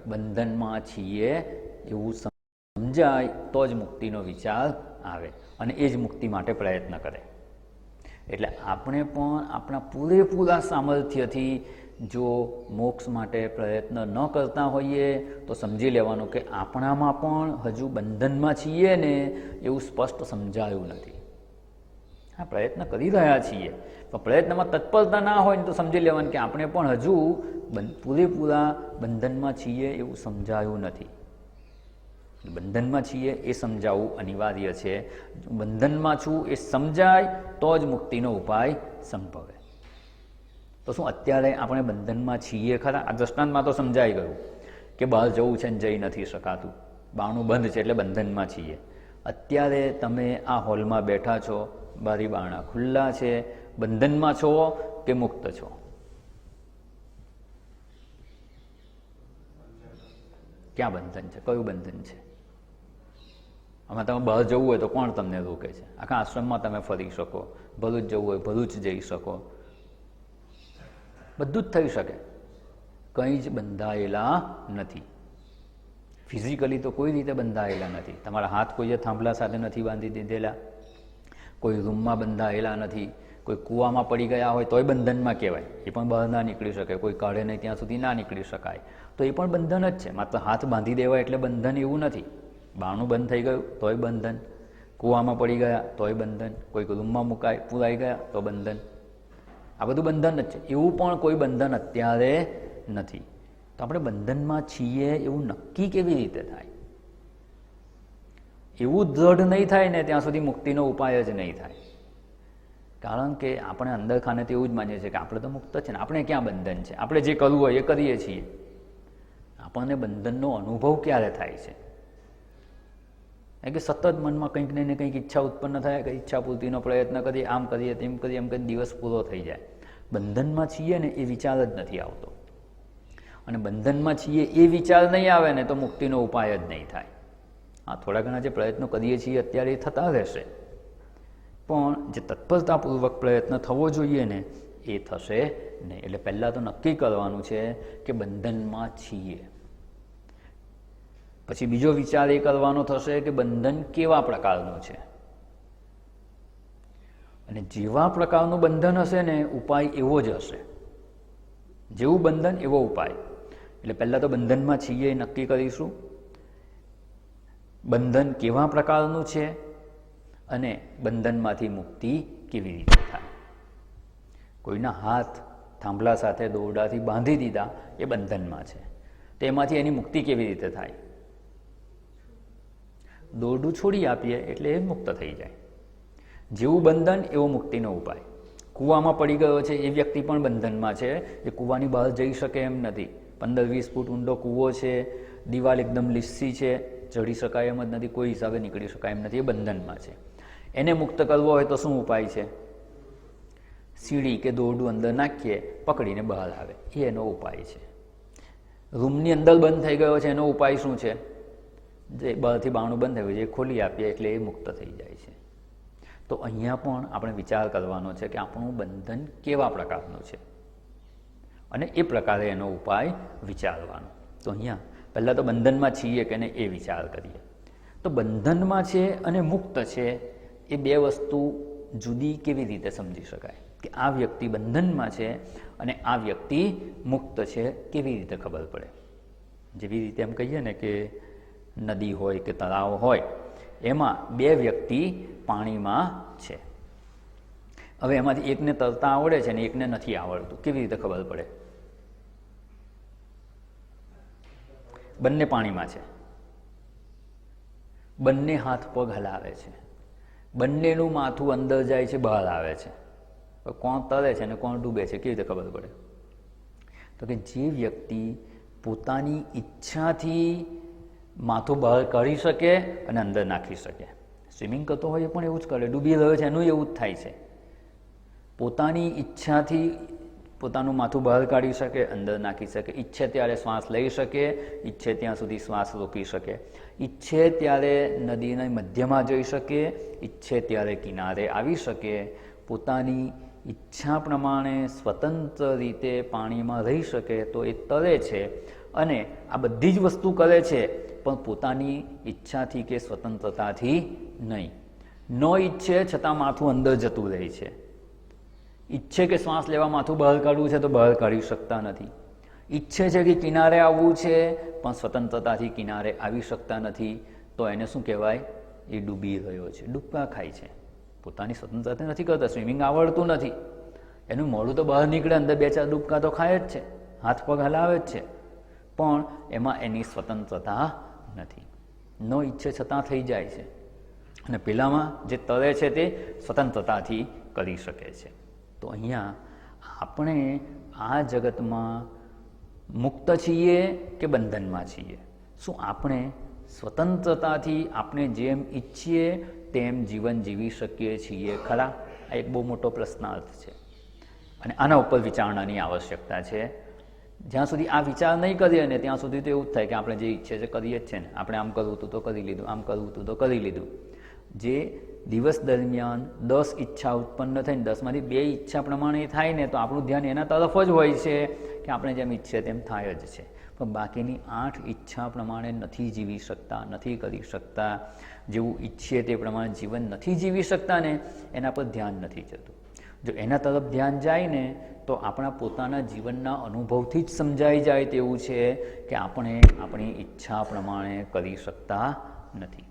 બંધનમાં છીએ એવું સમજાય તો જ મુક્તિનો વિચાર આવે, અને એ જ મુક્તિ માટે પ્રયત્ન કરે. એટલે આપણે પણ આપણા પૂરેપૂરા સામર્થ્યથી જો મોક્ષ માટે પ્રયત્ન ન કરતા હોઈએ તો સમજી લેવાનું કે આપણામાં પણ હજુ બંધનમાં છીએ ને એવું સ્પષ્ટ સમજાયું નથી. હા, પ્રયત્ન કરી રહ્યા છીએ, પણ પ્રયત્નમાં તત્પરતા ના હોય ને તો સમજી લેવાનું કે આપણે પણ હજુ પૂરેપૂરા બંધનમાં છીએ એવું સમજાયું નથી. બંધનમાં છીએ એ સમજાવવું અનિવાર્ય છે. બંધનમાં છું એ સમજાય તો જ મુક્તિનો ઉપાય સંભવે. તો શું અત્યારે આપણે બંધનમાં છીએ ખરા? આ દ્રષ્ટાંતમાં તો સમજાઈ ગયું કે બહાર જવું છે ને જઈ નથી શકાતું, બારણું બંધ છે એટલે બંધનમાં છીએ. અત્યારે તમે આ હોલમાં બેઠા છો, બારી બારણા ખુલ્લા છે, બંધનમાં છો કે મુક્ત છો? ક્યાં બંધન છે? કયું બંધન છે? આમાં તમે બહાર જવું હોય તો કોણ તમને રોકે છે? આખા આશ્રમમાં તમે ફરી શકો, ભરૂચ જવું હોય ભરૂચ જઈ શકો, બધું જ થઈ શકે. કંઈ જ બંધાયેલા નથી. ફિઝિકલી તો કોઈ રીતે બંધાયેલા નથી. તમારા હાથ કોઈએ થાંભલા સાથે નથી બાંધી દીધેલા, કોઈ રૂમમાં બંધાયેલા નથી, કોઈ કૂવામાં પડી ગયા હોય તોય બંધનમાં કહેવાય, એ પણ બહાર ના નીકળી શકે. કોઈ કાઢે નહીં ત્યાં સુધી ના નીકળી શકાય, તો એ પણ બંધન જ છે. માત્ર હાથ બાંધી દેવાય એટલે બંધન એવું નથી. બારણું બંધ થઈ ગયું તોય બંધન, કૂવામાં પડી ગયા તોય બંધન, કોઈક રૂમમાં મુકાય પુરાઈ ગયા તો બંધન. આ બધું બંધન જ છે. એવું પણ કોઈ બંધન અત્યારે નથી. તો આપણે બંધનમાં છીએ એવું નક્કી કેવી રીતે થાય? એવું દ્રઢ નહીં થાય ને ત્યાં સુધી મુક્તિનો ઉપાય જ નહીં થાય. કારણ કે આપણે અંદર ખાને તો એવું જ માનીએ છીએ કે આપણે તો મુક્ત છે ને, આપણે ક્યાં બંધન છે? આપણે જે કરવું હોય એ કરીએ છીએ. આપણને બંધનનો અનુભવ ક્યારે થાય છે? કે સતત મનમાં કંઈક ને કંઈક ઈચ્છા ઉત્પન્ન થાય, કે ઈચ્છા પૂર્તિનો પ્રયત્ન કરીએ, આમ કરીએ તેમ કરીએ, એમ કરીને દિવસ પૂરો થઈ જાય. બંધનમાં છીએ ને એ વિચાર જ નથી આવતો. અને બંધનમાં છીએ એ વિચાર નહીં આવે ને તો મુક્તિનો ઉપાય જ નહીં થાય. હા, થોડા ઘણા જે પ્રયત્નો કરીએ છીએ અત્યારે એ થતા રહેશે, પણ જે તત્પરતાપૂર્વક પ્રયત્ન થવો જોઈએ ને એ થશે નહીં. એટલે પહેલાં તો નક્કી કરવાનું છે કે બંધનમાં છીએ. પછી બીજો વિચાર એ કરવાનો થશે કે બંધન કેવા પ્રકારનું છે, અને જેવા પ્રકારનું બંધન હશે ને ઉપાય એવો જ હશે. જેવું બંધન એવો ઉપાય. એટલે પહેલાં તો બંધનમાં છીએ એ નક્કી કરીશું, બંધન કેવા પ્રકારનું છે અને બંધનમાંથી મુક્તિ કેવી રીતે થાય. કોઈના હાથ થાંભલા સાથે દોરડાથી બાંધી દીધા એ બંધનમાં છે, તેમાંથી એની મુક્તિ કેવી રીતે થાય? દોરડું છોડી આપીએ એટલે એ મુક્ત થઈ જાય. જેવું બંધન એવો મુક્તિનો ઉપાય. કૂવામાં પડી ગયો છે એ વ્યક્તિ પણ બંધનમાં છે, એ કૂવાની બહાર જઈ શકે એમ નથી. 15-20 ફૂટ ઊંડો કૂવો છે, દિવાલ એકદમ લીસ્સી છે, ચડી શકાય એમ જ નથી, કોઈ હિસાબે નીકળી શકાય એમ નથી, એ બંધનમાં છે. એને મુક્ત કરવો હોય તો શું ઉપાય છે? સીડી કે દોરડું અંદર નાખીએ, પકડીને બહાર આવે, એ એનો ઉપાય છે. રૂમની અંદર બંધ થઈ ગયો છે, એનો ઉપાય શું છે? જે બહારથી બારણું બંધ થયું છે એ ખોલી આપીએ એટલે એ મુક્ત થઈ જાય છે. તો અહીંયા પણ આપણે વિચાર કરવાનો છે કે આપણું બંધન કેવા પ્રકારનું છે અને એ પ્રકારે એનો ઉપાય વિચારવાનો. તો અહીંયા પહેલાં તો બંધનમાં છીએ કે નહીં એ વિચાર કરીએ. તો બંધનમાં છે અને મુક્ત છે એ બે વસ્તુ જુદી કેવી રીતે સમજી શકાય? કે આ વ્યક્તિ બંધનમાં છે અને આ વ્યક્તિ મુક્ત છે, કેવી રીતે ખબર પડે? જેવી રીતે એમ કહીએ ને કે નદી હોય કે તળાવ હોય, એમાં બે વ્યક્તિ પાણીમાં છે. હવે એમાંથી એકને તરતા આવડે છે ને એકને નથી આવડતું, કેવી રીતે ખબર પડે? બંને પાણીમાં છે, બંને હાથ પગ હલાવે છે, બંનેનું માથું અંદર જાય છે બહાર આવે છે, કોણ તરે છે અને કોણ ડૂબે છે કેવી રીતે ખબર પડે? તો કે જે વ્યક્તિ પોતાની ઈચ્છાથી માથું બહાર કાઢી શકે અને અંદર નાખી શકે. સ્વિમિંગ કરતો હોય એ પણ એવું જ કરે, ડૂબી રહ્યો છે એનું એવું જ થાય છે. પોતાની ઈચ્છાથી પોતાનું માથું બહાર કાઢી શકે, અંદર નાખી શકે, ઈચ્છે ત્યારે શ્વાસ લઈ શકે, ઈચ્છે ત્યાં સુધી શ્વાસ રોકી શકે, ઈચ્છે ત્યારે નદીના મધ્યમાં જઈ શકે, ઈચ્છે ત્યારે કિનારે આવી શકે, પોતાની ઈચ્છા પ્રમાણે સ્વતંત્ર રીતે પાણીમાં રહી શકે તો એ તરે છે. અને આ બધી જ વસ્તુ કરે છે પણ પોતાની ઈચ્છાથી કે સ્વતંત્રતાથી નહીં. ન ઈચ્છે છતાં માથું અંદર જતું રહે છે. ઈચ્છે કે શ્વાસ લેવા માથું બહાર કાઢવું છે તો બહાર કાઢી શકતા નથી. ઈચ્છે છે કે કિનારે આવવું છે પણ સ્વતંત્રતાથી કિનારે આવી શકતા નથી. તો એને શું કહેવાય? એ ડૂબી રહ્યો છે, ડૂબકા ખાય છે, પોતાની સ્વતંત્રતાથી નથી કરતા. સ્વિમિંગ આવડતું નથી, એનું મોઢું તો બહાર નીકળે, અંદર 2-4 ડૂબકા તો ખાય જ છે, હાથ પગ હલાવે જ છે, પણ એમાં એની સ્વતંત્રતા નથી. ન ઈચ્છે છતાં થઈ જાય છે. અને પેલામાં જે તરે છે તે સ્વતંત્રતાથી કરી શકે છે. તો અહીંયા આપણે આ જગતમાં મુક્ત છીએ કે બંધનમાં છીએ? શું આપણે સ્વતંત્રતાથી આપણે જેમ ઈચ્છીએ તેમ જીવન જીવી શકીએ છીએ ખરા? આ એક બહુ મોટો પ્રશ્નાર્થ છે અને આના ઉપર વિચારણાની આવશ્યકતા છે. જ્યાં સુધી આ વિચાર નહીં કરીએ ને ત્યાં સુધી તો એવું જ થાય કે આપણે જે ઈચ્છે છે કરીએ જ છે ને. આપણે આમ કરવું હતું તો કરી લીધું, આમ કરવું હતું તો કરી લીધું. જે દિવસ દરમિયાન 10 ઈચ્છા ઉત્પન્ન થઈને 10માંથી 2 ઈચ્છા પ્રમાણે થાય ને તો આપણું ધ્યાન એના તરફ જ હોય છે કે આપણે જેમ ઈચ્છીએ તેમ થાય જ છે. પણ બાકીની 8 ઈચ્છા પ્રમાણે નથી જીવી શકતા, નથી કરી શકતા, જેવું ઈચ્છીએ તે પ્રમાણે જીવન નથી જીવી શકતા ને એના પર ધ્યાન નથી જતું. જો એના તરફ ધ્યાન જાય ને તો આપણા પોતાના જીવનના અનુભવથી જ સમજાઈ જાય તેવું છે કે આપણે આપણી ઈચ્છા પ્રમાણે કરી શકતા નથી.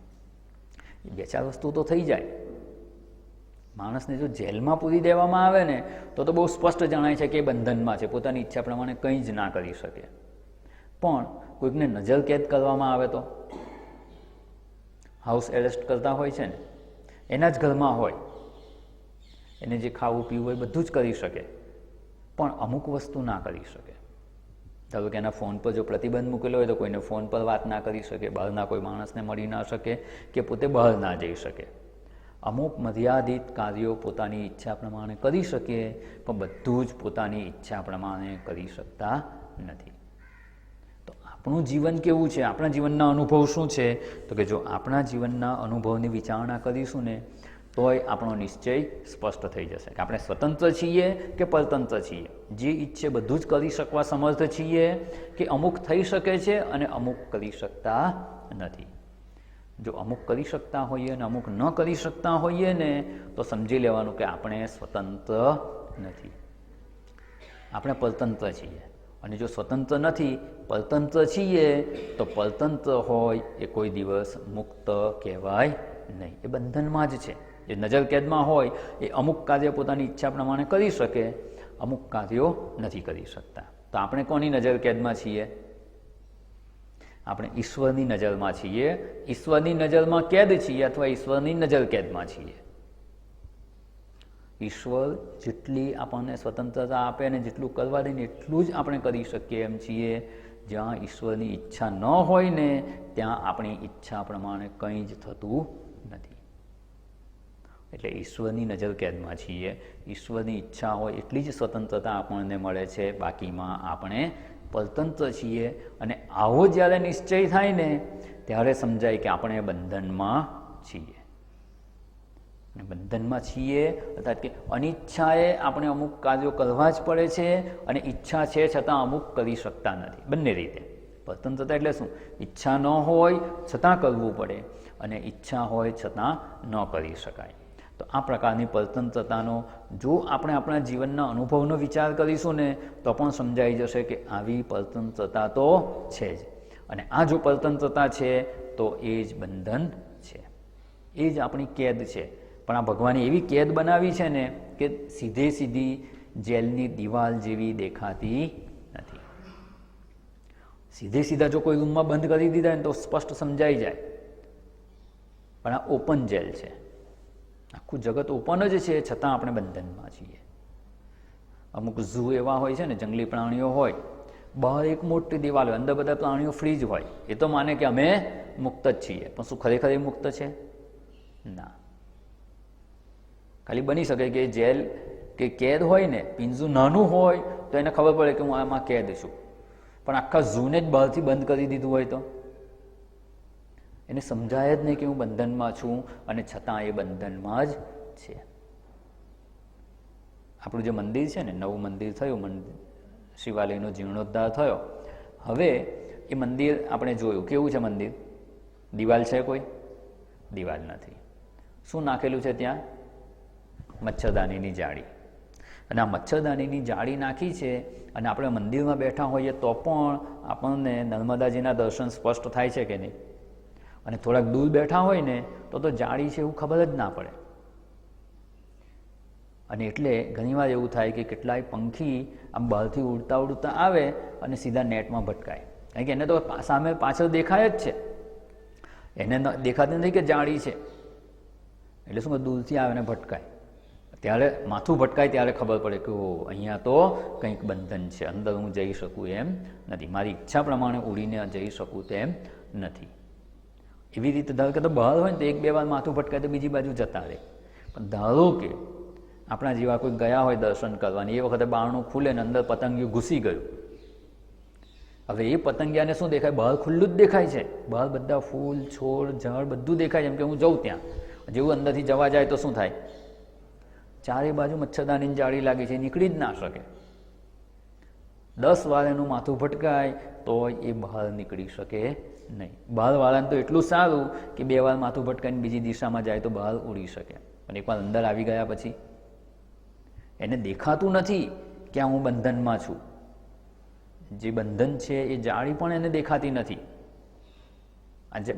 2-4 વસ્તુ તો થઈ જાય. માણસને જો જેલમાં પૂરી દેવામાં આવે ને તો બહુ સ્પષ્ટ જણાય છે કે એ બંધનમાં છે, પોતાની ઈચ્છા પ્રમાણે કંઈ જ ના કરી શકે. પણ કોઈકને નજર કેદ કરવામાં આવે તો હાઉસ એરેસ્ટ કરતા હોય છે ને, એના જ ઘરમાં હોય, એને જે ખાવું પીવું હોય બધું જ કરી શકે, પણ અમુક વસ્તુ ના કરી શકે. ધારો કે એના ફોન પર જો પ્રતિબંધ મૂકેલો હોય તો કોઈને ફોન પર વાત ના કરી શકે, બહારના કોઈ માણસને મળી ના શકે કે પોતે બહાર ના જઈ શકે. અમુક મર્યાદિત કાર્યો પોતાની ઈચ્છા પ્રમાણે કરી શકે, પણ બધું જ પોતાની ઈચ્છા પ્રમાણે કરી શકતા નથી. તો આપણું જીવન કેવું છે, આપણા જીવનના અનુભવ શું છે? તો કે જો આપણા જીવનના અનુભવની વિચારણા કરીશું ને તોય આપણો નિશ્ચય સ્પષ્ટ થઈ જશે કે આપણે સ્વતંત્ર છીએ કે પરતંત્ર છીએ, જે ઈચ્છે બધું જ કરી શકવા સમર્થ છીએ કે અમુક થઈ શકે છે અને અમુક કરી શકતા નથી. જો અમુક કરી શકતા હોઈએ અને અમુક ન કરી શકતા હોઈએ ને તો સમજી લેવાનું કે આપણે સ્વતંત્ર નથી, આપણે પરતંત્ર છીએ. અને જો સ્વતંત્ર નથી, પરતંત્ર છીએ, તો પરતંત્ર હોય એ કોઈ દિવસ મુક્ત કહેવાય નહીં, એ બંધનમાં જ છે. જે નજર કેદમાં હોય એ અમુક કાર્ય પોતાની ઈચ્છા પ્રમાણે કરી શકે, અમુક કાર્યો નથી કરી શકતા. તો આપણે કોની નજર કેદમાં છીએ? આપણે ઈશ્વરની નજરમાં છીએ. ઈશ્વરની નજરમાં કેદ છીએ અથવા ઈશ્વરની નજર કેદમાં છીએ. ઈશ્વર જેટલી આપણને સ્વતંત્રતા આપે અને જેટલું કરવા દે ને એટલું જ આપણે કરી શકીએ એમ છીએ. જ્યાં ઈશ્વરની ઈચ્છા ન હોય ને ત્યાં આપણી ઈચ્છા પ્રમાણે કંઈ જ થતું નથી. એટલે ઈશ્વરની નજર કેદમાં છીએ. ઈશ્વરની ઈચ્છા હોય એટલી જ સ્વતંત્રતા આપણને મળે છે, બાકીમાં આપણે પરતંત્ર છીએ. અને આવો જ્યારે નિશ્ચય થાય ને ત્યારે સમજાય કે આપણે બંધનમાં છીએ. અને બંધનમાં છીએ અર્થાત કે અનિચ્છાએ આપણે અમુક કાર્યો કરવા જ પડે છે અને ઈચ્છા છે છતાં અમુક કરી શકતા નથી. બંને રીતે પરતંત્રતા એટલે શું? ઈચ્છા ન હોય છતાં કરવું પડે અને ઈચ્છા હોય છતાં ન કરી શકાય. તો આ પ્રકારની પરતંત્રતાનો જો આપણે આપણા જીવનના અનુભવનો વિચાર કરીશું ને તો પણ સમજાઈ જશે કે આવી પરતંત્રતા તો છે જ. અને આ જો પરતંત્રતા છે તો એ જ બંધન છે, એ જ આપણી કેદ છે. પણ આ ભગવાને એવી કેદ બનાવી છે ને કે સીધે સીધી જેલની દિવાલ જેવી દેખાતી નથી. સીધે સીધા જો કોઈ રૂમમાં બંધ કરી દીધા ને તો સ્પષ્ટ સમજાઈ જાય, પણ આ ઓપન જેલ છે. આખું જગત ઓપન જ છે છતાં આપણે બંધનમાં છીએ. અમુક ઝૂ એવા હોય છે ને, જંગલી પ્રાણીઓ હોય, બહાર એક મોટી દિવાલ હોય, અંદર બધા પ્રાણીઓ ફ્રી જ હોય. એ તો માને કે અમે મુક્ત જ છીએ, પણ શું ખરેખર એ મુક્ત છે? ના. ખાલી બની શકે કે જેલ કે કેદ હોય ને, પિંજરું નાનું હોય તો એને ખબર પડે કે હું આમાં કેદ છું, પણ આખા ઝૂને જ બહારથી બંધ કરી દીધું હોય તો એને સમજાય જ નહીં કે હું બંધનમાં છું અને છતાં એ બંધનમાં જ છે. આપણું જે મંદિર છે ને, નવું મંદિર થયું, શિવાલયનો જીર્ણોદ્ધાર થયો, હવે એ મંદિર આપણે જોયું કેવું છે મંદિર? દિવાલ છે કોઈ? દિવાલ નથી. શું નાખેલું છે ત્યાં? મચ્છરદાનીની જાળી. અને આ મચ્છરદાનીની જાળી નાખી છે અને આપણે મંદિરમાં બેઠા હોઈએ તો પણ આપણને નર્મદાજીના દર્શન સ્પષ્ટ થાય છે કે નહીં? અને થોડાક દૂર બેઠા હોય ને તો જાળી છે એવું ખબર જ ના પડે. અને એટલે ઘણીવાર એવું થાય કે કેટલાય પંખી આમ બહારથી ઉડતા ઉડતા આવે અને સીધા નેટમાં ભટકાય, કારણ કે એને તો સામે પાછળ દેખાય જ છે, એને દેખાતું નથી કે જાળી છે, એટલે શું દૂરથી આવે ને ભટકાય. ત્યારે માથું ભટકાય ત્યારે ખબર પડે કે ઓ અહીંયા તો કંઈક બંધન છે, અંદર હું જઈ શકું એમ નથી, મારી ઈચ્છા પ્રમાણે ઉડીને જઈ શકું તેમ નથી. એવી રીતે ધારો કે તો બહાર હોય ને તો એક બે વાર માથું ભટકાય તો બીજી બાજુ જતા રહે. પણ ધારો કે આપણા જેવા કોઈ ગયા હોય દર્શન કરવાની, એ વખતે બારણું ખુલે ને અંદર પતંગિયું ઘૂસી ગયું. હવે એ પતંગિયાને શું દેખાય? બહાર ખુલ્લું જ દેખાય છે, બહાર બધા ફૂલ છોડ ઝાડ બધું દેખાય, જેમ કે હું જઉં ત્યાં. જેવું અંદરથી જવા જાય તો શું થાય? ચારે બાજુ મચ્છરદાનીની જાળી લાગી છે, નીકળી જ ના શકે. 10 વાર એનું માથું ભટકાય તો એ બહાર નીકળી શકે નહીં. બહારવાળાને તો એટલું સારું કે 2 વાર માથું ભટકાઈને બીજી દિશામાં જાય તો બહાર ઉડી શકે. પણ એકવાર અંદર આવી ગયા પછી એને દેખાતું નથી કે હું બંધનમાં છું. જે બંધન છે એ જાળી પણ એને દેખાતી નથી. આજે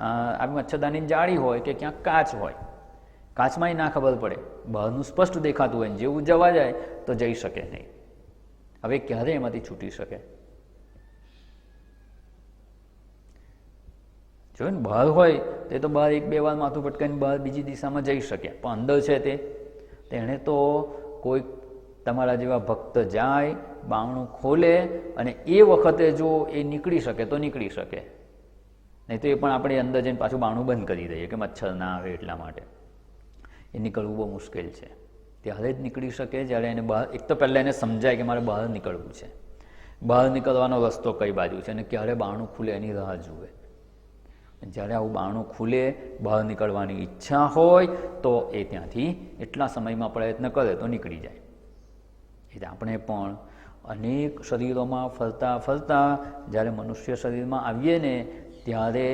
આ મચ્છરદાનીની જાળી હોય કે ક્યાંક કાચ હોય, કાચમાંય ના ખબર પડે, બહારનું સ્પષ્ટ દેખાતું હોય, જેવું જવા જાય તો જઈ શકે નહીં. હવે ક્યારે એમાંથી છૂટી શકે? જો ને બહાર હોય તે તો બહાર 1-2 વાર માથું ભટકાઈને બહાર બીજી દિશામાં જઈ શકે, પણ અંદર છે તેણે તો કોઈ તમારા જેવા ભક્ત જાય, બારણું ખોલે અને એ વખતે જો એ નીકળી શકે તો નીકળી શકે, નહીં તો એ પણ આપણે અંદર જઈને પાછું બારણું બંધ કરી દઈએ કે મચ્છર ના આવે એટલા માટે. એ નીકળવું બહુ મુશ્કેલ છે. ત્યારે જ નીકળી શકે જ્યારે એને બહાર, એક તો પહેલાં એને સમજાય કે મારે બહાર નીકળવું છે, બહાર નીકળવાનો રસ્તો કઈ બાજુ છે અને ક્યારે બારણું ખુલે એની રાહ જુએ. જ્યારે આવું બારણું ખુલે, બહાર નીકળવાની ઈચ્છા હોય તો એ ત્યાંથી એટલા સમયમાં પ્રયત્ન કરે તો નીકળી જાય. એટલે આપણે પણ અનેક શરીરોમાં ફરતા ફરતા જ્યારે મનુષ્ય શરીરમાં આવીએ ને ત્યારે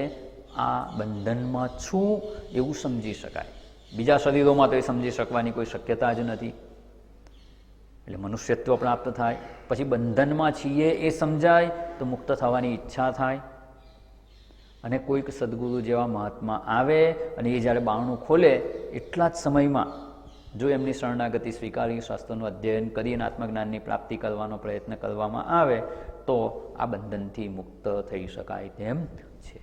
આ બંધનમાં છું એવું સમજી શકાય. બીજા શરીરોમાં તો એ સમજી શકવાની કોઈ શક્યતા જ નથી. એટલે મનુષ્યત્વ પ્રાપ્ત થાય, પછી બંધનમાં છીએ એ સમજાય તો મુક્ત થવાની ઈચ્છા થાય. અને કોઈક સદગુરુ જેવા મહાત્મા આવે અને એ જ્યારે બારણું ખોલે એટલા જ સમયમાં જો એમની શરણાગતિ સ્વીકારી, શાસ્ત્રનું અધ્યયન કરી અને આત્મજ્ઞાનની પ્રાપ્તિ કરવાનો પ્રયત્ન કરવામાં આવે તો આ બંધનથી મુક્ત થઈ શકાય તેમ છે.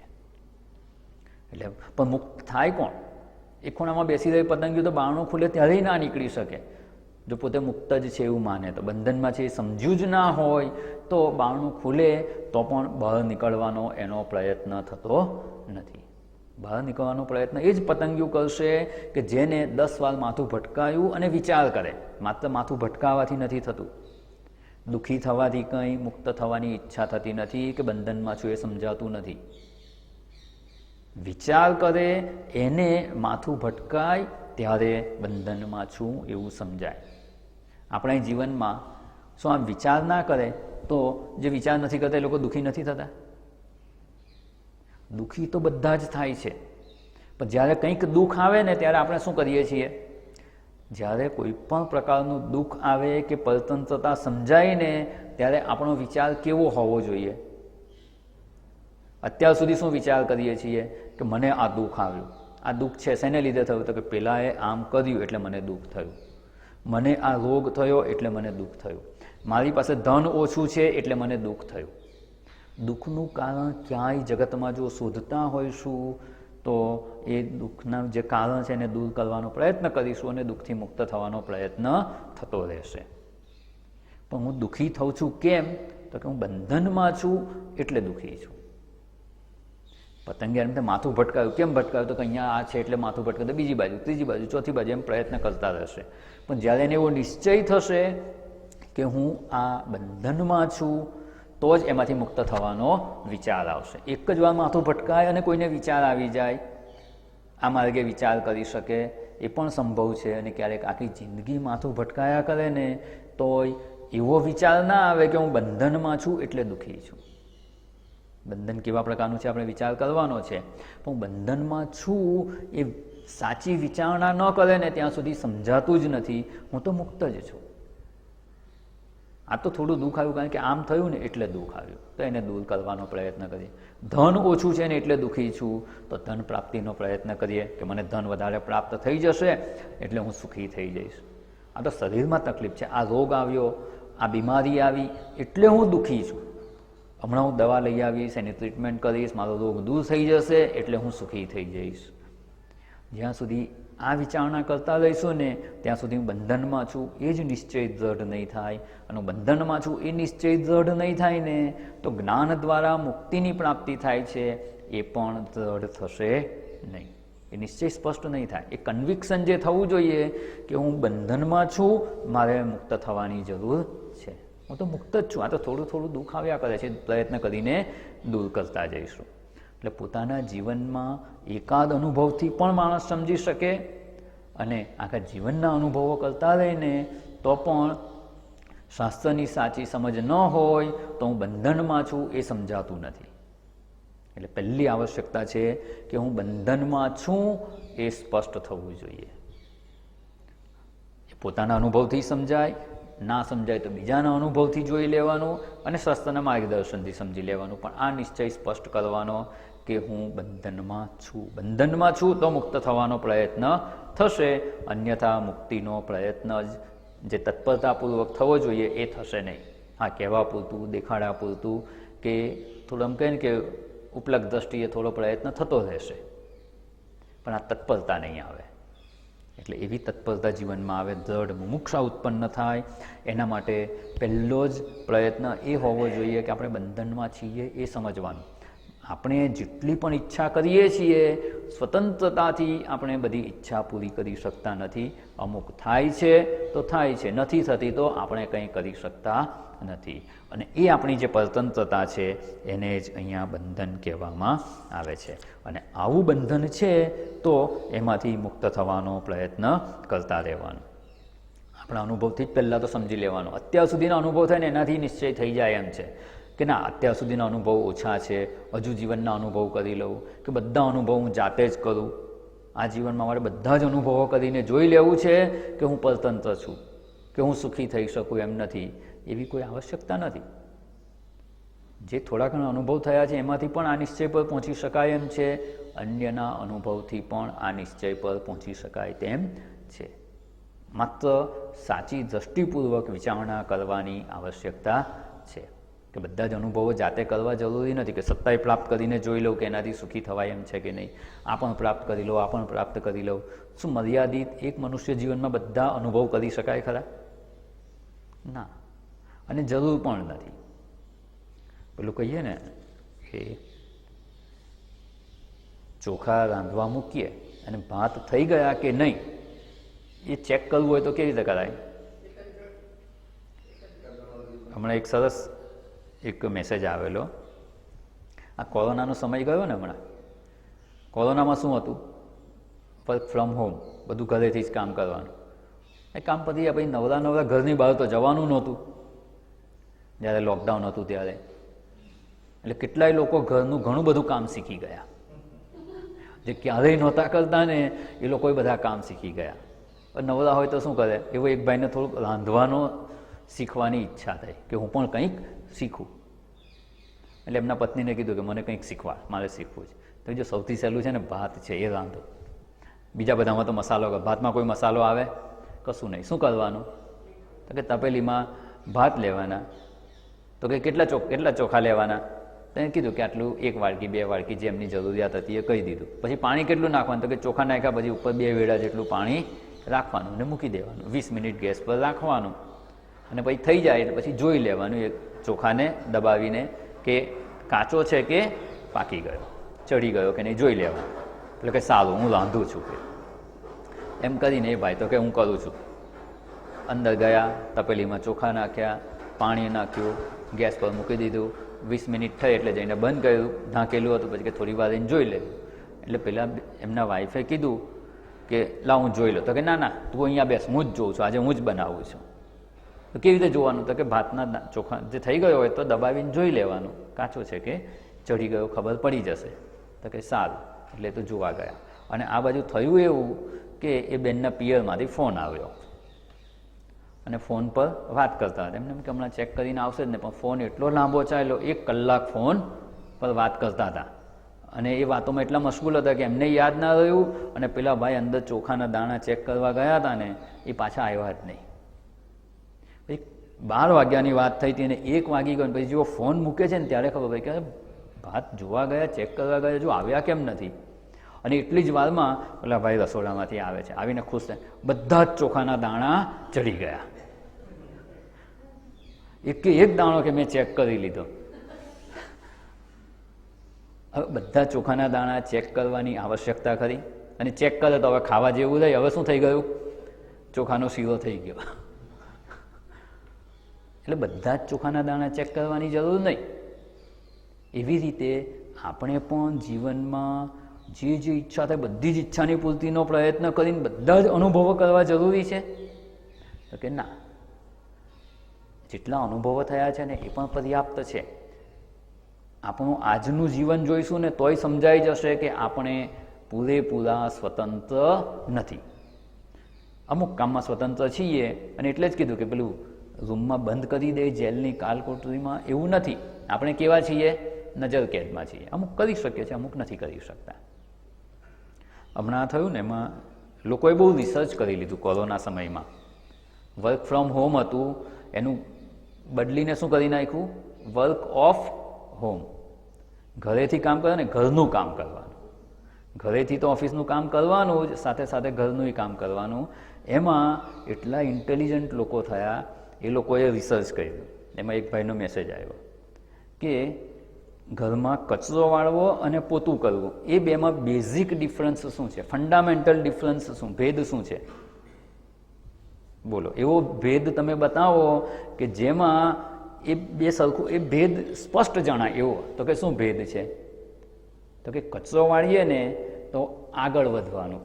એટલે પણ મુક્ત થાય કોણ? એક ખૂણામાં બેસી રહી પતંગિયું તો બારણું ખુલે ત્યારે ના નીકળી શકે. જો પોતે મુક્ત જ છે એવું માને તો, બંધનમાં છે એ સમજ્યું જ ના હોય તો બારણું ખુલે તો પણ બહાર નીકળવાનો એનો પ્રયત્ન થતો નથી. બહાર નીકળવાનો પ્રયત્ન એ જ પતંગિયું કરશે કે જેને 10 વાર માથું ભટકાયું અને વિચાર કરે. માત્ર માથું ભટકાવાથી નથી થતું, દુઃખી થવાથી કંઈ મુક્ત થવાની ઈચ્છા થતી નથી કે બંધનમાં છું એ સમજાતું નથી. વિચાર કરે એને માથું ભટકાય ત્યારે બંધનમાં છું એવું સમજાય. આપણા જીવનમાં શું આમ વિચાર ના કરે તો જે વિચાર નથી કરતા એ લોકો દુઃખી નથી થતા? દુઃખી તો બધા જ થાય છે, પણ જ્યારે કંઈક દુઃખ આવે ને ત્યારે આપણે શું કરીએ છીએ? જ્યારે કોઈ પણ પ્રકારનું દુઃખ આવે કે પરતંત્રતા સમજાય ને ત્યારે આપણો વિચાર કેવો હોવો જોઈએ? અત્યાર સુધી શું વિચાર કરીએ છીએ કે મને આ દુઃખ આવ્યું, આ દુઃખ છે શેને લીધે થયું? તો કે પેલાએ આમ કર્યું એટલે મને દુઃખ થયું, મને આ રોગ થયો એટલે મને દુઃખ થયું, મારી પાસે ધન ઓછું છે એટલે મને દુઃખ થયું. દુઃખનું કારણ ક્યાંય જગતમાં જો શોધતા હોઈશું તો એ દુઃખના જે કારણ છે એને દૂર કરવાનો પ્રયત્ન કરીશું અને દુઃખથી મુક્ત થવાનો પ્રયત્ન થતો રહેશે. પણ હું દુઃખી થઉં છું કેમ? તો કે હું બંધનમાં છું એટલે દુઃખી છું. પતંગિયાને માથું ભટકાયું, કેમ ભટકાયું? તો કે અહીંયા આ છે એટલે માથું ભટકાયું, તો બીજી બાજુ, ત્રીજી બાજુ, ચોથી બાજુ એમ પ્રયત્ન કરતા રહેશે. પણ જ્યારે એને એવો નિશ્ચય થશે કે હું આ બંધનમાં છું તો જ એમાંથી મુક્ત થવાનો વિચાર આવશે. એક જ વાર માથું ભટકાય અને કોઈને વિચાર આવી જાય, આ માર્ગે વિચાર કરી શકે એ પણ સંભવ છે. અને ક્યારેક આખી જિંદગી માથું ભટકાયા કરે ને તોય એવો વિચાર ના આવે કે હું બંધનમાં છું એટલે દુઃખી છું. બંધન કેવા પ્રકારનું છે આપણે વિચાર કરવાનો છે, પણ બંધનમાં છું એ સાચી વિચારણા ન કરે ને ત્યાં સુધી સમજાતું જ નથી હું તો મુક્ત જ છું. આ તો થોડું દુઃખ આવ્યું કારણ કે આમ થયું ને એટલે દુઃખ આવ્યું, તો એને દૂર કરવાનો પ્રયત્ન કરીએ. ધન ઓછું છે ને એટલે દુઃખી છું, તો ધન પ્રાપ્તિનો પ્રયત્ન કરીએ કે મને ધન વધારે પ્રાપ્ત થઈ જશે એટલે હું સુખી થઈ જઈશ. આ તો શરીરમાં તકલીફ છે, આ રોગ આવ્યો, આ બીમારી આવી એટલે હું દુઃખી છું. હમણાં હું દવા લઈ આવીશ, એની ટ્રીટમેન્ટ કરીશ, મારો રોગ દૂર થઈ જશે એટલે હું સુખી થઈ જઈશ. જ્યાં સુધી આ વિચારણા કરતા રહીશું ને ત્યાં સુધી હું બંધનમાં છું એ જ નિશ્ચય દ્રઢ નહીં થાય. અને બંધનમાં છું એ નિશ્ચય દ્રઢ નહીં થાય ને તો જ્ઞાન દ્વારા મુક્તિની પ્રાપ્તિ થાય છે એ પણ દ્રઢ થશે નહીં. એ નિશ્ચય સ્પષ્ટ નહીં થાય. એ કન્વિક્શન જે થવું જોઈએ કે હું બંધનમાં છું, મારે મુક્ત થવાની જરૂર છે, હું તો મુક્ત જ છું, આ તો થોડું થોડું દુઃખ આવ્યા કરે છે, પ્રયત્ન કરીને દૂર કરતા જઈશું. એટલે પોતાના જીવનમાં એકાદ અનુભવથી પણ માણસ સમજી શકે અને આખા જીવનના અનુભવો કરતા રહીને તો પણ શાસ્ત્રની સાચી સમજ ન હોય તો હું બંધનમાં છું એ સમજાતું નથી. એટલે પહેલી આવશ્યકતા છે કે હું બંધનમાં છું એ સ્પષ્ટ થવું જોઈએ. એ પોતાના અનુભવથી સમજાય, ના સમજાય તો બીજાના અનુભવથી જોઈ લેવાનું અને શાસ્ત્રના માર્ગદર્શનથી સમજી લેવાનું. પણ આ નિશ્ચય સ્પષ્ટ કરવાનો કે હું બંધનમાં છું. બંધનમાં છું તો મુક્ત થવાનો પ્રયત્ન થશે, અન્યથા મુક્તિનો પ્રયત્ન જે તત્પરતાપૂર્વક થવો જોઈએ એ થશે નહીં. હા, કહેવા પૂરતું, દેખાડા પૂરતું કે થોડું એમ કહે ને કે ઉપલબ્ધ દ્રષ્ટિએ થોડો પ્રયત્ન થતો રહેશે, પણ આ તત્પરતા નહીં આવે. એટલે એવી તત્પરતા જીવનમાં આવે, દ્રઢ મુમુક્ષા ઉત્પન્ન થાય. એના માટે પહેલો જ પ્રયત્ન એ હોવો જોઈએ કે આપણે બંધનમાં છીએ એ સમજવાનું. આપણે જેટલી પણ ઈચ્છા કરીએ છીએ સ્વતંત્રતાથી આપણે બધી ઈચ્છા પૂરી કરી શકતા નથી. અમુક થાય છે તો થાય છે, નથી થતી તો આપણે કંઈ કરી શકતા નથી. અને એ આપણી જે પરતંત્રતા છે એને જ અહીંયા બંધન કહેવામાં આવે છે. અને આવું બંધન છે તો એમાંથી મુક્ત થવાનો પ્રયત્ન કરતા રહેવાનો. આપણા અનુભવથી જ પહેલાં તો સમજી લેવાનો. અત્યાર સુધીના અનુભવ થાય ને એનાથી નિશ્ચય થઈ જાય એમ છે કે ના, અત્યાર સુધીના અનુભવ ઓછા છે, હજુ જીવનના અનુભવ કરી લઉં, કે બધા અનુભવ હું જાતે જ કરું. આ જીવનમાં મારે બધા જ અનુભવો કરીને જોઈ લેવું છે કે હું પરતંત્ર છું, કે હું સુખી થઈ શકું એમ નથી. એવી કોઈ આવશ્યકતા નથી. જે થોડા ઘણા અનુભવ થયા છે એમાંથી પણ આ નિશ્ચય પર પહોંચી શકાય એમ છે, અન્યના અનુભવથી પણ આ નિશ્ચય પર પહોંચી શકાય તેમ છે. માત્ર સાચી દ્રષ્ટિપૂર્વક વિચારણા કરવાની આવશ્યકતા છે. કે બધા જ અનુભવો જાતે કરવા જરૂરી નથી કે સત્તાએ પ્રાપ્ત કરીને જોઈ લઉં કે એનાથી સુખી થવાય એમ છે કે નહીં. આ પણ પ્રાપ્ત કરી લો, આ પણ પ્રાપ્ત કરી લઉં. શું મર્યાદિત એક મનુષ્ય જીવનમાં બધા અનુભવ કરી શકાય ખરા? ના, અને જરૂર પણ નથી. પેલું કહીએ ને કે ચોખા રાંધવા મૂકીએ અને ભાત થઈ ગયા કે નહીં એ ચેક કરવું હોય તો કેવી રીતે કરાય? હમણાં એક સરસ એક મેસેજ આવેલો, આ કોરોનાનો સમય ગયો ને હમણાં. કોરોનામાં શું હતું? વર્ક ફ્રોમ હોમ, બધું ઘરેથી જ કામ કરવાનું. એ કામ પછી પછી નવરા ઘરની બહાર તો જવાનું નહોતું જ્યારે લોકડાઉન હતું ત્યારે. એટલે કેટલાય લોકો ઘરનું ઘણું બધું કામ શીખી ગયા. જે ક્યારેય નહોતા કરતા ને એ લોકોએ બધા કામ શીખી ગયા. નવરા હોય તો શું કરે? એવો એક ભાઈને થોડુંક રાંધવાનો શીખવાની ઈચ્છા થઈ કે હું પણ કંઈક શીખું. એટલે એમના પત્નીને કીધું કે મને કંઈક શીખવા, મારે શીખવું છે. તો જો સૌથી સહેલું છે ને ભાત છે એ રાંધો. બીજા બધામાં તો મસાલો, ભાતમાં કોઈ મસાલો આવે? કશું નહીં. શું કરવાનું? તો કે તપેલીમાં ભાત લેવાના. તો કે કેટલા ચોખા લેવાના? તો એને કીધું કે આટલું 1 વાડકી 2 વાડકી જે એમની જરૂરિયાત હતી એ કહી દીધું. પછી પાણી કેટલું નાખવાનું? તો કે ચોખા નાખ્યા પછી ઉપર 2 વેડા જેટલું પાણી રાખવાનું અને મૂકી દેવાનું. 20 મિનિટ ગેસ પર રાખવાનું અને પછી થઈ જાય એટલે પછી જોઈ લેવાનું એ ચોખાને દબાવીને કે કાચો છે કે પાકી ગયો, ચડી ગયો કે નહીં જોઈ લેવાનું. એટલે કે સારું, હું રાંધું છું કે એમ કરીને એ ભાઈ તો કે હું કરું છું. અંદર ગયા, તપેલીમાં ચોખા નાખ્યા, પાણી નાખ્યું, ગેસ પર મૂકી દીધું. 20 મિનિટ થઈ એટલે જઈને બંધ કર્યું, ઢાંકેલું હતું. પછી કે થોડી વાર એને જોઈ લે. એટલે પેલા એમના વાઈફે કીધું કે લાવ હું જોઈ લો. તો કે ના તું અહીંયા બેસ, હું જ જોઉં છું, આજે હું જ બનાવું છું. તો કેવી રીતે જોવાનું? તો કે ભાતના ચોખા જે થઈ ગયો હોય તો દબાવીને જોઈ લેવાનું, કાચો છે કે ચડી ગયો ખબર પડી જશે. તો કે સારું. એટલે તો જોવા ગયા. અને આ બાજુ થયું એવું કે એ બેનના પિયરમાંથી ફોન આવ્યો અને ફોન પર વાત કરતા હતા. એમને કે હમણાં ચેક કરીને આવશે જ ને, પણ ફોન એટલો લાંબો ચાલ્યો, 1 કલાક ફોન પર વાત કરતા હતા. અને એ વાતોમાં એટલા મશગુલ હતા કે એમને યાદ ના રહ્યું, અને પેલા ભાઈ અંદર ચોખાના દાણા ચેક કરવા ગયા હતા ને એ પાછા આવ્યા જ નહીં. પછી 12 વાગ્યાની વાત થઈ હતી અને 1 વાગી ગયો, પછી જો ફોન મૂકે છે ને ત્યારે ખબર પડી કે ભાત જોવા ગયા, ચેક કરવા ગયા, જો આવ્યા કેમ નથી. અને એટલી જ વારમાં પેલા ભાઈ રસોડામાંથી આવે છે, આવીને ખુશ થાય, બધા જ ચોખાના દાણા ચડી ગયા. એક દાણો કે મેં ચેક કરી લીધો. હવે બધા ચોખાના દાણા ચેક કરવાની આવશ્યકતા ખરી? અને ચેક કરે તો હવે ખાવા જેવું રહી. હવે શું થઈ ગયું? ચોખાનો શીરો થઈ ગયો. એટલે બધા જ ચોખાના દાણા ચેક કરવાની જરૂર નહીં. એવી રીતે આપણે પણ જીવનમાં જે ઈચ્છા થાય બધી જ ઈચ્છાની પૂર્તિનો પ્રયત્ન કરીને બધા જ અનુભવો કરવા જરૂરી છે? તો કે ના, જેટલા અનુભવો થયા છે ને એ પણ પર્યાપ્ત છે. આપણું આજનું જીવન જોઈશું ને તોય સમજાઈ જશે કે આપણે પૂરેપૂરા સ્વતંત્ર નથી. અમુક કામમાં સ્વતંત્ર છીએ, અને એટલે જ કીધું કે પેલું રૂમમાં બંધ કરી દે જેલની કાલકોટરીમાં, એવું નથી. આપણે કેવા છીએ? નજર કેદમાં છીએ. અમુક કરી શકીએ છીએ, અમુક નથી કરી શકતા. હમણાં થયું ને એમાં લોકોએ બહુ રિસર્ચ કરી લીધું કોરોના સમયમાં. વર્ક ફ્રોમ હોમ હતું, એનું બદલીને શું કરી નાખ્યું? Work of home. ઘરેથી કામ કરે ને ઘરનું કામ કરવાનું. ઘરેથી તો ઓફિસનું કામ કરવાનું જ, સાથે સાથે ઘરનું કામ કરવાનું. એમાં એટલા ઇન્ટેલિજન્ટ લોકો થયા, એ લોકોએ રિસર્ચ કર્યું. એમાં એક ભાઈનો મેસેજ આવ્યો કે ઘરમાં કચરો વાળવો અને પોતું કરવું, એ બેમાં બેઝિક ડિફરન્સ શું છે? ફંડામેન્ટલ ડિફરન્સ શું, ભેદ શું છે? બોલો, એવો ભેદ તમે બતાવો કે જેમાં એ બે સરખું, એ ભેદ સ્પષ્ટ જણાય એવો. તો કે શું ભેદ છે? તો કે કચરો વાળીએ ને તો આગળ વધવાનું,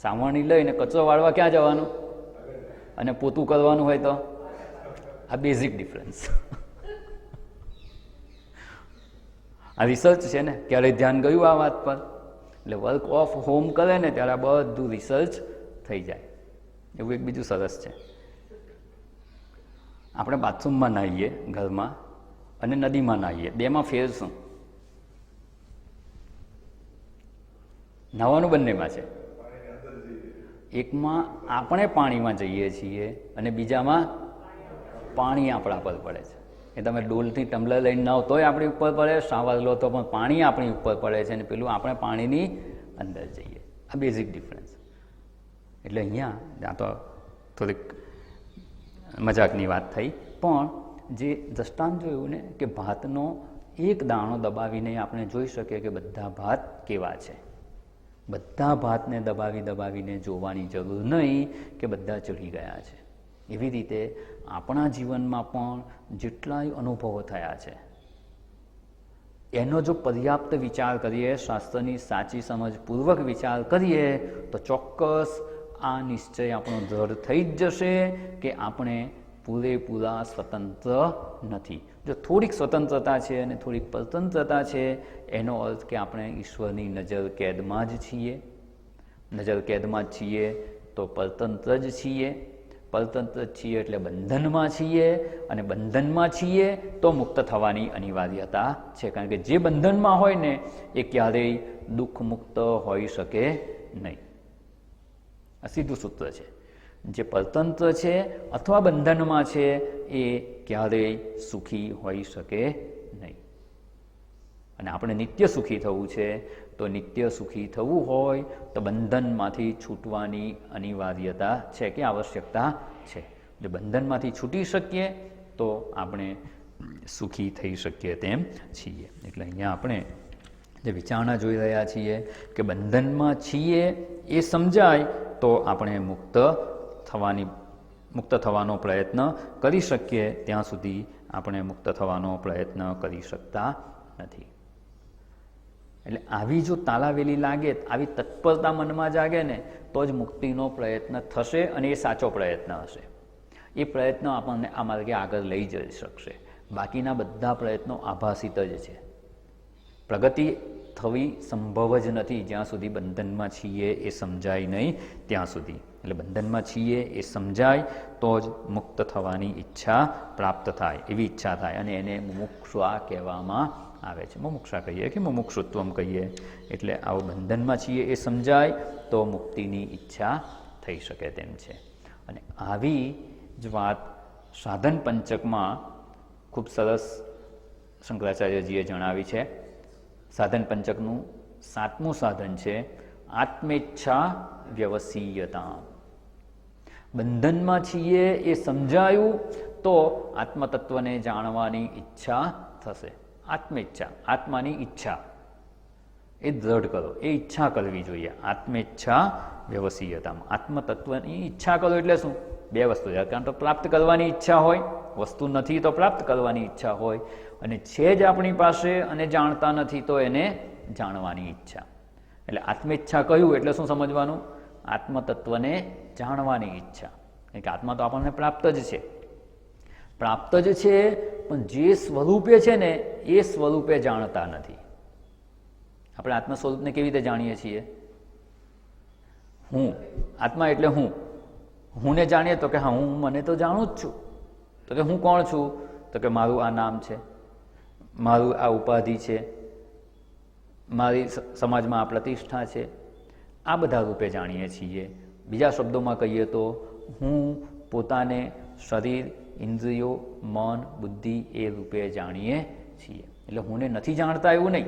સાવરણી લઈને કચરો વાળવા ક્યાં જવાનું? અને પોતું કરવાનું હોય તો આ બેઝિક ડિફરન્સ. આ રિસર્ચ છે ને, ક્યારેય ધ્યાન ગયું આ વાત પર? એટલે વર્ક ઓફ હોમ કરે ને ત્યારે આ બધું રિસર્ચ થઈ જાય. એવું એક બીજું સરસ છે, આપણે બાથરૂમમાં નાહીએ ઘરમાં અને નદીમાં નાહીએ, બેમાં ફેર શું? નાહવાનું બંનેમાં છે. એકમાં આપણે પાણીમાં જઈએ છીએ અને બીજામાં પાણી આપણા પર પડે છે. એ તમે ડોલથી ટમ્બલર લઈને નાહો તોય આપણી ઉપર પડે, શાવર લો તો પણ પાણી આપણી ઉપર પડે છે, અને પેલું આપણે પાણીની અંદર જઈએ. આ બેઝિક ડિફરન્સ. એટલે અહીંયા આ તો થોડીક મજાકની વાત થઈ, પણ જે દ્રષ્ટાંત જોયું ને કે ભાતનો એક દાણો દબાવીને આપણે જોઈ શકીએ કે બધા ભાત કેવા છે. બધા ભાતને દબાવીને જોવાની જરૂર નહીં કે બધા ચઢી ગયા છે. એવી રીતે આપણા જીવનમાં પણ જેટલાય અનુભવો થયા છે એનો જો પર્યાપ્ત વિચાર કરીએ, શાસ્ત્રની સાચી સમજપૂર્વક વિચાર કરીએ, તો ચોક્કસ આ નિશ્ચય આપણો દ્રઢ થઈ જ જશે કે આપણે પૂરેપૂરા સ્વતંત્ર નથી. જો થોડીક સ્વતંત્રતા છે અને થોડીક પરતંત્રતા છે, એનો અર્થ કે આપણે ઈશ્વરની નજર કેદમાં જ છીએ. નજર કેદમાં જ છીએ તો પરતંત્ર જ છીએ. પરતંત્ર છીએ એટલે બંધનમાં છીએ, અને બંધનમાં છીએ તો મુક્ત થવાની અનિવાર્યતા છે. કારણ કે જે બંધનમાં હોય ને એ ક્યારેય દુઃખ મુક્ત હોઈ શકે નહીં. આ સીધું સૂત્ર છે. જે પરતંત્ર છે અથવા બંધનમાં છે એ ક્યારેય સુખી હોઈ શકે નહીં. અને આપણે નિત્ય સુખી થવું છે, તો નિત્ય સુખી થવું હોય તો બંધનમાંથી છૂટવાની અનિવાર્યતા છે કે આવશ્યકતા છે. જો બંધનમાંથી છૂટી શકીએ તો આપણે સુખી થઈ શકીએ તેમ છીએ. એટલે અહીંયા આપણે જે વિચારણા જોઈ રહ્યા છીએ કે બંધનમાં છીએ એ સમજાય તો આપણે મુક્ત થવાનો પ્રયત્ન કરી શકીએ. ત્યાં સુધી આપણે મુક્ત થવાનો પ્રયત્ન કરી શકતા નથી. એટલે આવી જો તાલાવેલી લાગે, આવી તત્પરતા મનમાં જાગે ને તો જ મુક્તિનો પ્રયત્ન થશે, અને એ સાચો પ્રયત્ન હશે. એ પ્રયત્ન આપણને આ માર્ગે આગળ લઈ જઈ શકશે. બાકીના બધા પ્રયત્નો આભાસિત જ છે. પ્રગતિ થવી સંભવ જ નથી જ્યાં સુધી બંધનમાં છીએ એ સમજાય નહીં ત્યાં સુધી. એટલે બંધનમાં છીએ એ સમજાય તો જ મુક્ત થવાની ઈચ્છા પ્રાપ્ત થાય, એવી ઈચ્છા થાય, અને એને મુમુક્ષા કહેવામાં આવે છે. મુમુક્ષા કહીએ કે મુમુક્ષુત્વમ કહીએ. એટલે આવું બંધનમાં છીએ એ સમજાય તો મુક્તિની ઈચ્છા થઈ શકે તેમ છે. અને આવી જ વાત સાધન પંચકમાં ખૂબ સરસ શંકરાચાર્યજીએ જણાવી છે. સાધન પંચકનું 7મું સાધન છે આત્મેચ્છા વ્યવસીયતા. બંધનમાં છીએ એ સમજાયું તો આત્મતત્વને જાણવાની ઈચ્છા થશે. આત્મેચ્છા, આત્માની ઈચ્છા એ દ્રઢ કરો, એ ઈચ્છા કરવી જોઈએ. આત્મેચ્છા વ્યવસીયતામાં આત્મતત્વની ઈચ્છા કરો એટલે શું? બે વસ્તુ છે. કારણ તો પ્રાપ્ત કરવાની ઈચ્છા હોય, વસ્તુ નથી તો પ્રાપ્ત કરવાની ઈચ્છા હોય, અને છે જ આપણી પાસે અને જાણતા નથી તો એને જાણવાની ઈચ્છા. એટલે આત્મેચ્છા કહ્યું એટલે શું સમજવાનું? આત્મતત્વને જાણવાની ઈચ્છા. કારણ કે આત્મા તો આપણને પ્રાપ્ત જ છે, પ્રાપ્ત જ છે, પણ જે સ્વરૂપે છે ને એ સ્વરૂપે જાણતા નથી. આપણે આત્મ સ્વરૂપને કેવી રીતે જાણીએ છીએ? હું, આત્મા એટલે હું ને જાણીએ તો કે હા હું મને તો જાણું જ છું. તો કે હું કોણ છું? તો કે મારું આ નામ છે, મારું આ ઉપાધિ છે, મારી સમાજમાં આ પ્રતિષ્ઠા છે. આ બધા રૂપે જાણીએ છીએ. બીજા શબ્દોમાં કહીએ તો હું પોતાને શરીર, ઇન્દ્રિયો, મન, બુદ્ધિ એ રૂપે જાણીએ છીએ. એટલે હુંને નથી જાણતા એવું નહીં,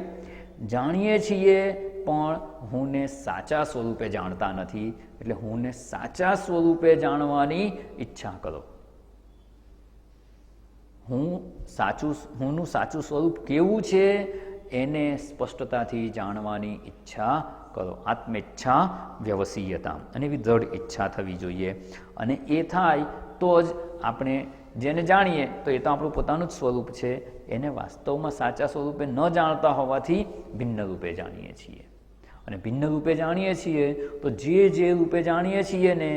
જાણીએ છીએ પણ હુંને સાચા સ્વરૂપે જાણતા નથી. એટલે હુંને સાચા સ્વરૂપે જાણવાની ઈચ્છા કરો. હુંનું સાચું સ્વરૂપ કેવું છે એને સ્પષ્ટતાથી જાણવાની ઈચ્છા કરો. આત્મેચ્છા વ્યવસીયતા, અને એવી દ્રઢ ઈચ્છા થવી જોઈએ. અને એ થાય તો જ આપણે જેને જાણીએ તો એ તો આપણું પોતાનું જ સ્વરૂપ છે, એને વાસ્તવમાં સાચા સ્વરૂપે ન જાણતા હોવાથી ભિન્ન રૂપે જાણીએ છીએ. અને ભિન્ન રૂપે જાણીએ છીએ તો જે રૂપે જાણીએ છીએ ને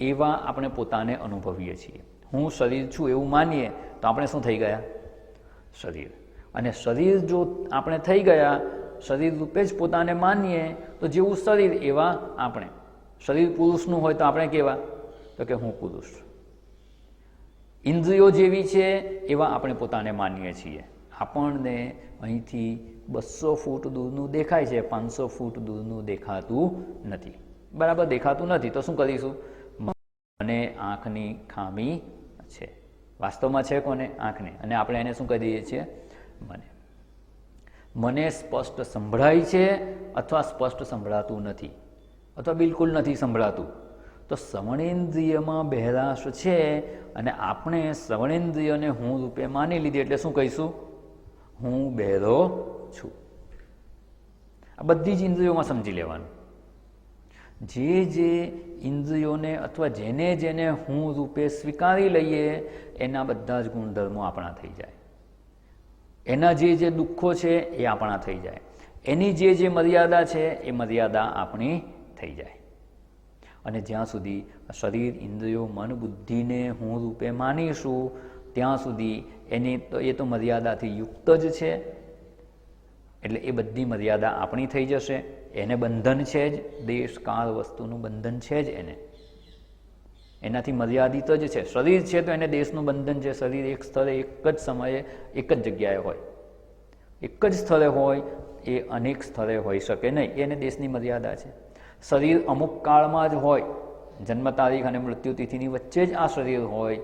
એવા આપણે પોતાને અનુભવીએ છીએ. હું શરીર છું એવું માનીએ તો આપણે શું થઈ ગયા? શરીર. અને શરીર જો આપણે થઈ ગયા, શરીર રૂપે જ પોતાને માનીએ તો જેવું શરીર એવા આપણે. શરીર પુરુષનું હોય તો આપણે કેવા? તો કે હું પુરુષ. ઇન્દ્રિયો જેવી છે એવા આપણે પોતાને માનીએ છીએ. આપણને અહીંથી 200 ફૂટ દૂરનું દેખાય છે, 500 ફૂટ દૂરનું દેખાતું નથી. બરાબર દેખાતું નથી તો શું કરીશું? મને આંખની ખામી છે. વાસ્તવમાં છે કોને? આંખને. અને આપણે એને શું કહી દઈએ છીએ? મને સ્પષ્ટ સંભળાય છે અથવા સ્પષ્ટ સંભળાતું નથી, અથવા બિલકુલ નથી સંભળાતું. તો શ્રવણેન્દ્રિયમાં બહેરાશ છે અને આપણે શ્રવણેન્દ્રિયને હું રૂપે માની લીધી એટલે શું કહીશું? હું બહેરો છું. આ બધી જ ઇન્દ્રિયોમાં સમજી લેવાનું. જે ઇન્દ્રિયોને અથવા જેને હું રૂપે સ્વીકારી લઈએ એના બધા જ ગુણધર્મો આપણા થઈ જાય. એના જે દુઃખો છે એ આપણા થઈ જાય. એની જે મર્યાદા છે એ મર્યાદા આપણી થઈ જાય. અને જ્યાં સુધી શરીર, ઇન્દ્રિયો, મન, બુદ્ધિને હું રૂપે માનીશું ત્યાં સુધી એ તો મર્યાદાથી યુક્ત જ છે. એટલે એ બધી મર્યાદા આપણી થઈ જશે. એને બંધન છે જ, દેશ કાળ વસ્તુનું બંધન છે જ. એનાથી મર્યાદિત જ છે. શરીર છે તો એને દેશનું બંધન છે. શરીર એક સ્થળે એક જ સમયે એક જ જગ્યાએ હોય, એક જ સ્થળે હોય, એ અનેક સ્થળે હોઈ શકે નહીં. એને દેશની મર્યાદા છે. શરીર અમુક કાળમાં જ હોય, જન્મ તારીખ અને મૃત્યુ તિથિની વચ્ચે જ આ શરીર હોય,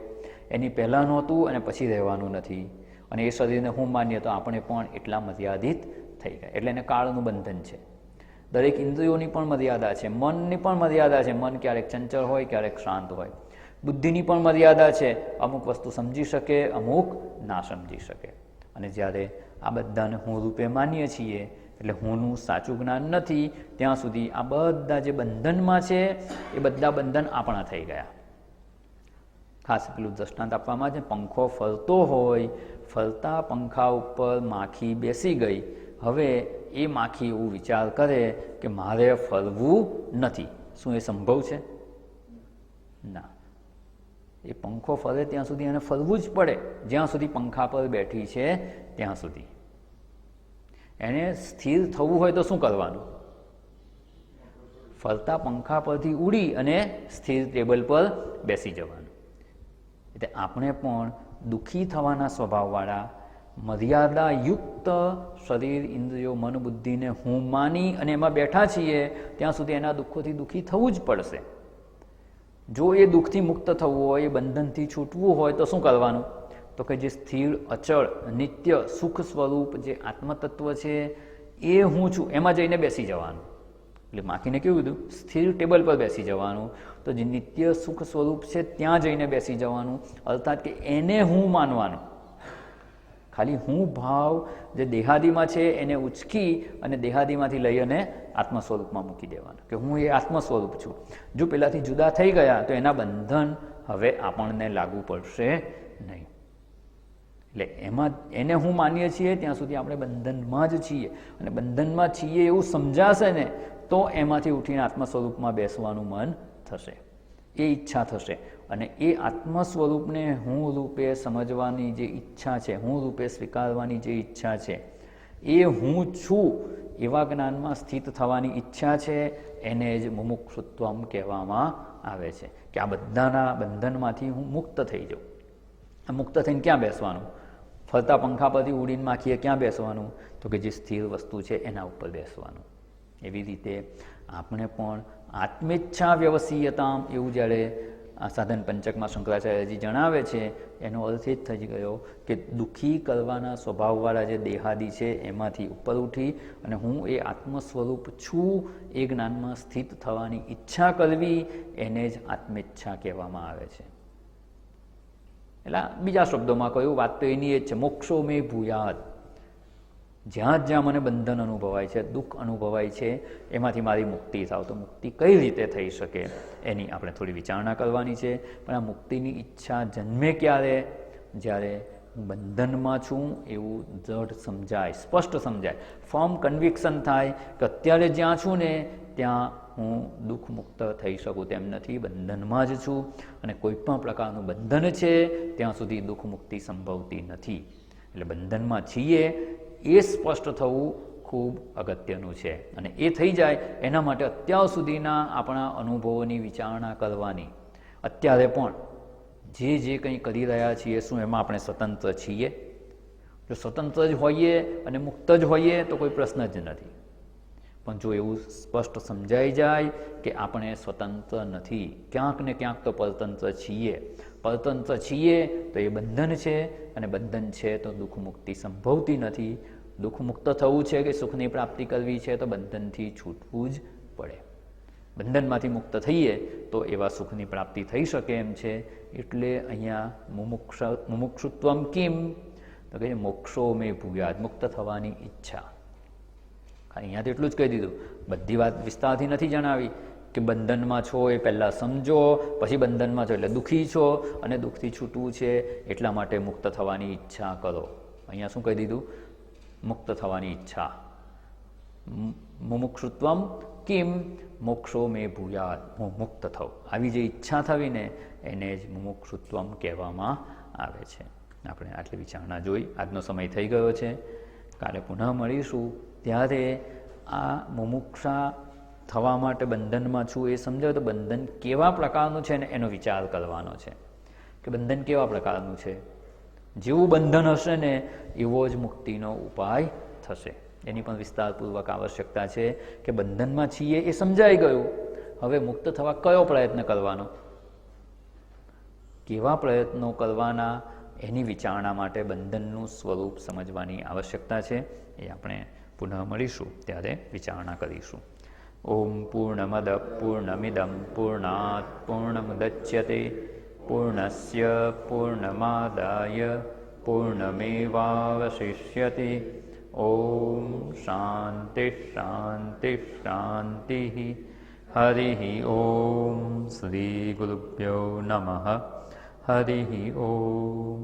એની પહેલાં નહોતું અને પછી રહેવાનું નથી. અને એ શરીરને હું માનીએ તો આપણે પણ એટલા મર્યાદિત થઈ ગયા. એટલે એને કાળનું બંધન છે. દરેક ઇન્દ્રિયોની પણ મર્યાદા છે, મનની પણ મર્યાદા છે. મન ક્યારેક ચંચળ હોય, ક્યારેક શાંત હોય. બુદ્ધિની પણ મર્યાદા છે. અમુક વસ્તુ સમજી શકે, અમુક ના સમજી શકે. અને જ્યારે આ બધાને હું રૂપે માનીએ છીએ એટલે હુંનું સાચું જ્ઞાન નથી ત્યાં સુધી આ બધા જે બંધનમાં છે એ બધા બંધન આપણા થઈ ગયા. ખાસ પેલું દ્રષ્ટાંત આપવામાં છે, પંખો ફરતો હોય, ફરતા પંખા ઉપર માખી બેસી ગઈ. હવે એ માખી એવું વિચાર કરે કે મારે ફરવું નથી. શું એ સંભવ છે? ના. એ પંખો ફરે ત્યાં સુધી એને ફરવું જ પડે, જ્યાં સુધી પંખા પર બેઠી છે ત્યાં સુધી. એને સ્થિર થવું હોય તો શું કરવાનું? ફરતા પંખા પરથી ઉડી અને સ્થિર ટેબલ પર બેસી જવાનું. એટલે આપણે પણ દુઃખી થવાના સ્વભાવવાળા, મર્યાદાયુક્ત શરીર, ઇન્દ્રિયો, મન, બુદ્ધિને હું માની અને એમાં બેઠા છીએ ત્યાં સુધી એના દુઃખોથી દુઃખી થવું જ પડશે. જો એ દુઃખથી મુક્ત થવું હોય, એ બંધનથી છૂટવું હોય તો શું કરવાનું? તો કે જે સ્થિર, અચળ, નિત્ય, સુખ સ્વરૂપ જે આત્મતત્વ છે એ હું છું એમાં જઈને બેસી જવાનું. એટલે માખીને કેવું કીધું? સ્થિર ટેબલ પર બેસી જવાનું. તો જે નિત્ય સુખ સ્વરૂપ છે ત્યાં જઈને બેસી જવાનું. અર્થાત કે એને હું માનવાનું. ખાલી હું ભાવ જે દેહાદીમાં છે એને ઉચકી અને દેહાદીમાંથી લઈ અને આત્મ સ્વરૂપમાં મૂકી દેવાનું કે હું એ આત્મ સ્વરૂપ છું. જો પેલાથી જુદા થઈ ગયા તો એના બંધન હવે આપણને લાગુ પડશે નહીં. એટલે એમાં એને હું માનીએ છીએ ત્યાં સુધી આપણે બંધનમાં જ છીએ, અને બંધનમાં છીએ એવું સમજાશે ને તો એમાંથી ઉઠીને આત્મ સ્વરૂપમાં બેસવાનું મન થશે, એ ઈચ્છા થશે. અને એ આત્મ સ્વરૂપને હું રૂપે સમજવાની જે ઈચ્છા છે, હું રૂપે સ્વીકારવાની જે ઈચ્છા છે, એ હું છું એવા જ્ઞાનમાં સ્થિત થવાની ઈચ્છા છે, એને જ મુમુક્ષુત્વમ કહેવામાં આવે છે. કે આ બધાના બંધનમાંથી હું મુક્ત થઈ જાઉં. મુક્ત થઈને ક્યાં બેસવાનું? ફરતા પંખા પરથી ઉડીને માખીએ ક્યાં બેસવાનું? તો કે જે સ્થિર વસ્તુ છે એના ઉપર બેસવાનું. એવી રીતે આપણે પણ આત્મેચ્છા વ્યવસીયતામ એવું જ્યારે આ સાધન પંચકમાં શંકરાચાર્યજી જણાવે છે, એનો અર્થ એ જ થઈ ગયો કે દુઃખી કરવાના સ્વભાવવાળા જે દેહાદી છે એમાંથી ઉપર ઉઠી અને હું એ આત્મ સ્વરૂપ છું એ જ્ઞાનમાં સ્થિત થવાની ઈચ્છા કરવી, એને જ આત્મેચ્છા કહેવામાં આવે છે. એટલે બીજા શબ્દોમાં કહ્યું, વાત તો એની એ જ છે, મોક્ષો મે ભૂયાત. જ્યાં જ્યાં મને બંધન અનુભવાય છે, દુઃખ અનુભવાય છે, એમાંથી મારી મુક્તિ થાવ. તો મુક્તિ કઈ રીતે થઈ શકે એની આપણે થોડી વિચારણા કરવાની છે. પણ આ મુક્તિની ઈચ્છા જન્મે ક્યારે? જ્યારે હું બંધનમાં છું એવું દ્રઢ સમજાય, સ્પષ્ટ સમજાય, ફર્મ કન્વિક્શન થાય કે અત્યારે જ્યાં છું ને ત્યાં હું દુઃખ મુક્ત થઈ શકું તેમ નથી, બંધનમાં જ છું, અને કોઈ પણ પ્રકારનું બંધન છે ત્યાં સુધી દુઃખ મુક્તિ સંભવતી નથી. એટલે બંધનમાં છીએ એ સ્પષ્ટ થવું ખૂબ અગત્યનું છે. અને એ થઈ જાય એના માટે અત્યાર સુધીના આપણા અનુભવોની વિચારણા કરવાની. અત્યારે પણ જે કંઈ કરી રહ્યા છીએ, શું એમાં આપણે સ્વતંત્ર છીએ? જો સ્વતંત્ર જ હોઈએ અને મુક્ત જ હોઈએ તો કોઈ પ્રશ્ન જ નથી. પણ જો એવું સ્પષ્ટ સમજાઈ જાય કે આપણે સ્વતંત્ર નથી, ક્યાંક ને ક્યાંક તો પરતંત્ર છીએ, પરતંત્ર છીએ તો એ બંધન છે, અને બંધન છે તો દુઃખ મુક્તિ સંભવતી નથી. દુઃખ મુક્ત થવું છે કે સુખની પ્રાપ્તિ કરવી છે તો બંધનથી છૂટવું જ પડે. બંધનમાંથી મુક્ત થઈએ તો એવા સુખની પ્રાપ્તિ થઈ શકે એમ છે. એટલે અહીંયા મુમુક્ષુત્વમ કિમ? તો કે મોક્ષો મે ભૂયાદ, મુક્ત થવાની ઈચ્છા. અહીંયા તો એટલું જ કહી દીધું, બધી વાત વિસ્તારથી નથી જણાવી કે બંધનમાં છો એ પહેલાં સમજો, પછી બંધનમાં છો એટલે દુઃખી છો અને દુઃખથી છૂટવું છે એટલા માટે મુક્ત થવાની ઈચ્છા કરો. અહીંયા શું કહી દીધું? મુક્ત થવાની ઈચ્છા. મુમુક્ષુત્વમ કિમ? મોક્ષો મે ભૂયાદ, હું મુક્ત થઉં, આવી જે ઈચ્છા થવીને એને જ મુમુક્ષુત્વમ કહેવામાં આવે છે. આપણે આટલી વિચારણા જોઈ, આજનો સમય થઈ ગયો છે. કાલે પુનઃ મળીશું, ત્યારે આ મુમુક્ષા થવા માટે બંધનમાં છું એ સમજાવ તો બંધન કેવા પ્રકારનું છે ને એનો વિચાર કરવાનો છે કે બંધન કેવા પ્રકારનું છે. જેવું બંધન હશે ને એવો જ મુક્તિનો ઉપાય થશે. એની પણ વિસ્તારપૂર્વક આવશ્યકતા છે કે બંધનમાં છીએ એ સમજાઈ ગયું, હવે મુક્ત થવા કયો પ્રયત્ન કરવાનો, કેવા પ્રયત્નો કરવાના, એની વિચારણા માટે બંધનનું સ્વરૂપ સમજવાની આવશ્યકતા છે. એ આપણે પુનઃ મળીશું ત્યારે વિચારણા કરીશું. ઓમ પૂર્ણમદ પૂર્ણમિદં પૂર્ણાત પૂર્ણમુદચ્યતે પૂર્ણસ્ય પૂર્ણમાદાય પૂર્ણમેવાવશિષ્યતે. ઓમ શાંતિ શાંતિ શાંતિ. હરિ ઓમ. શ્રી ગુરુભ્યો નમઃ. હરિ ઓમ.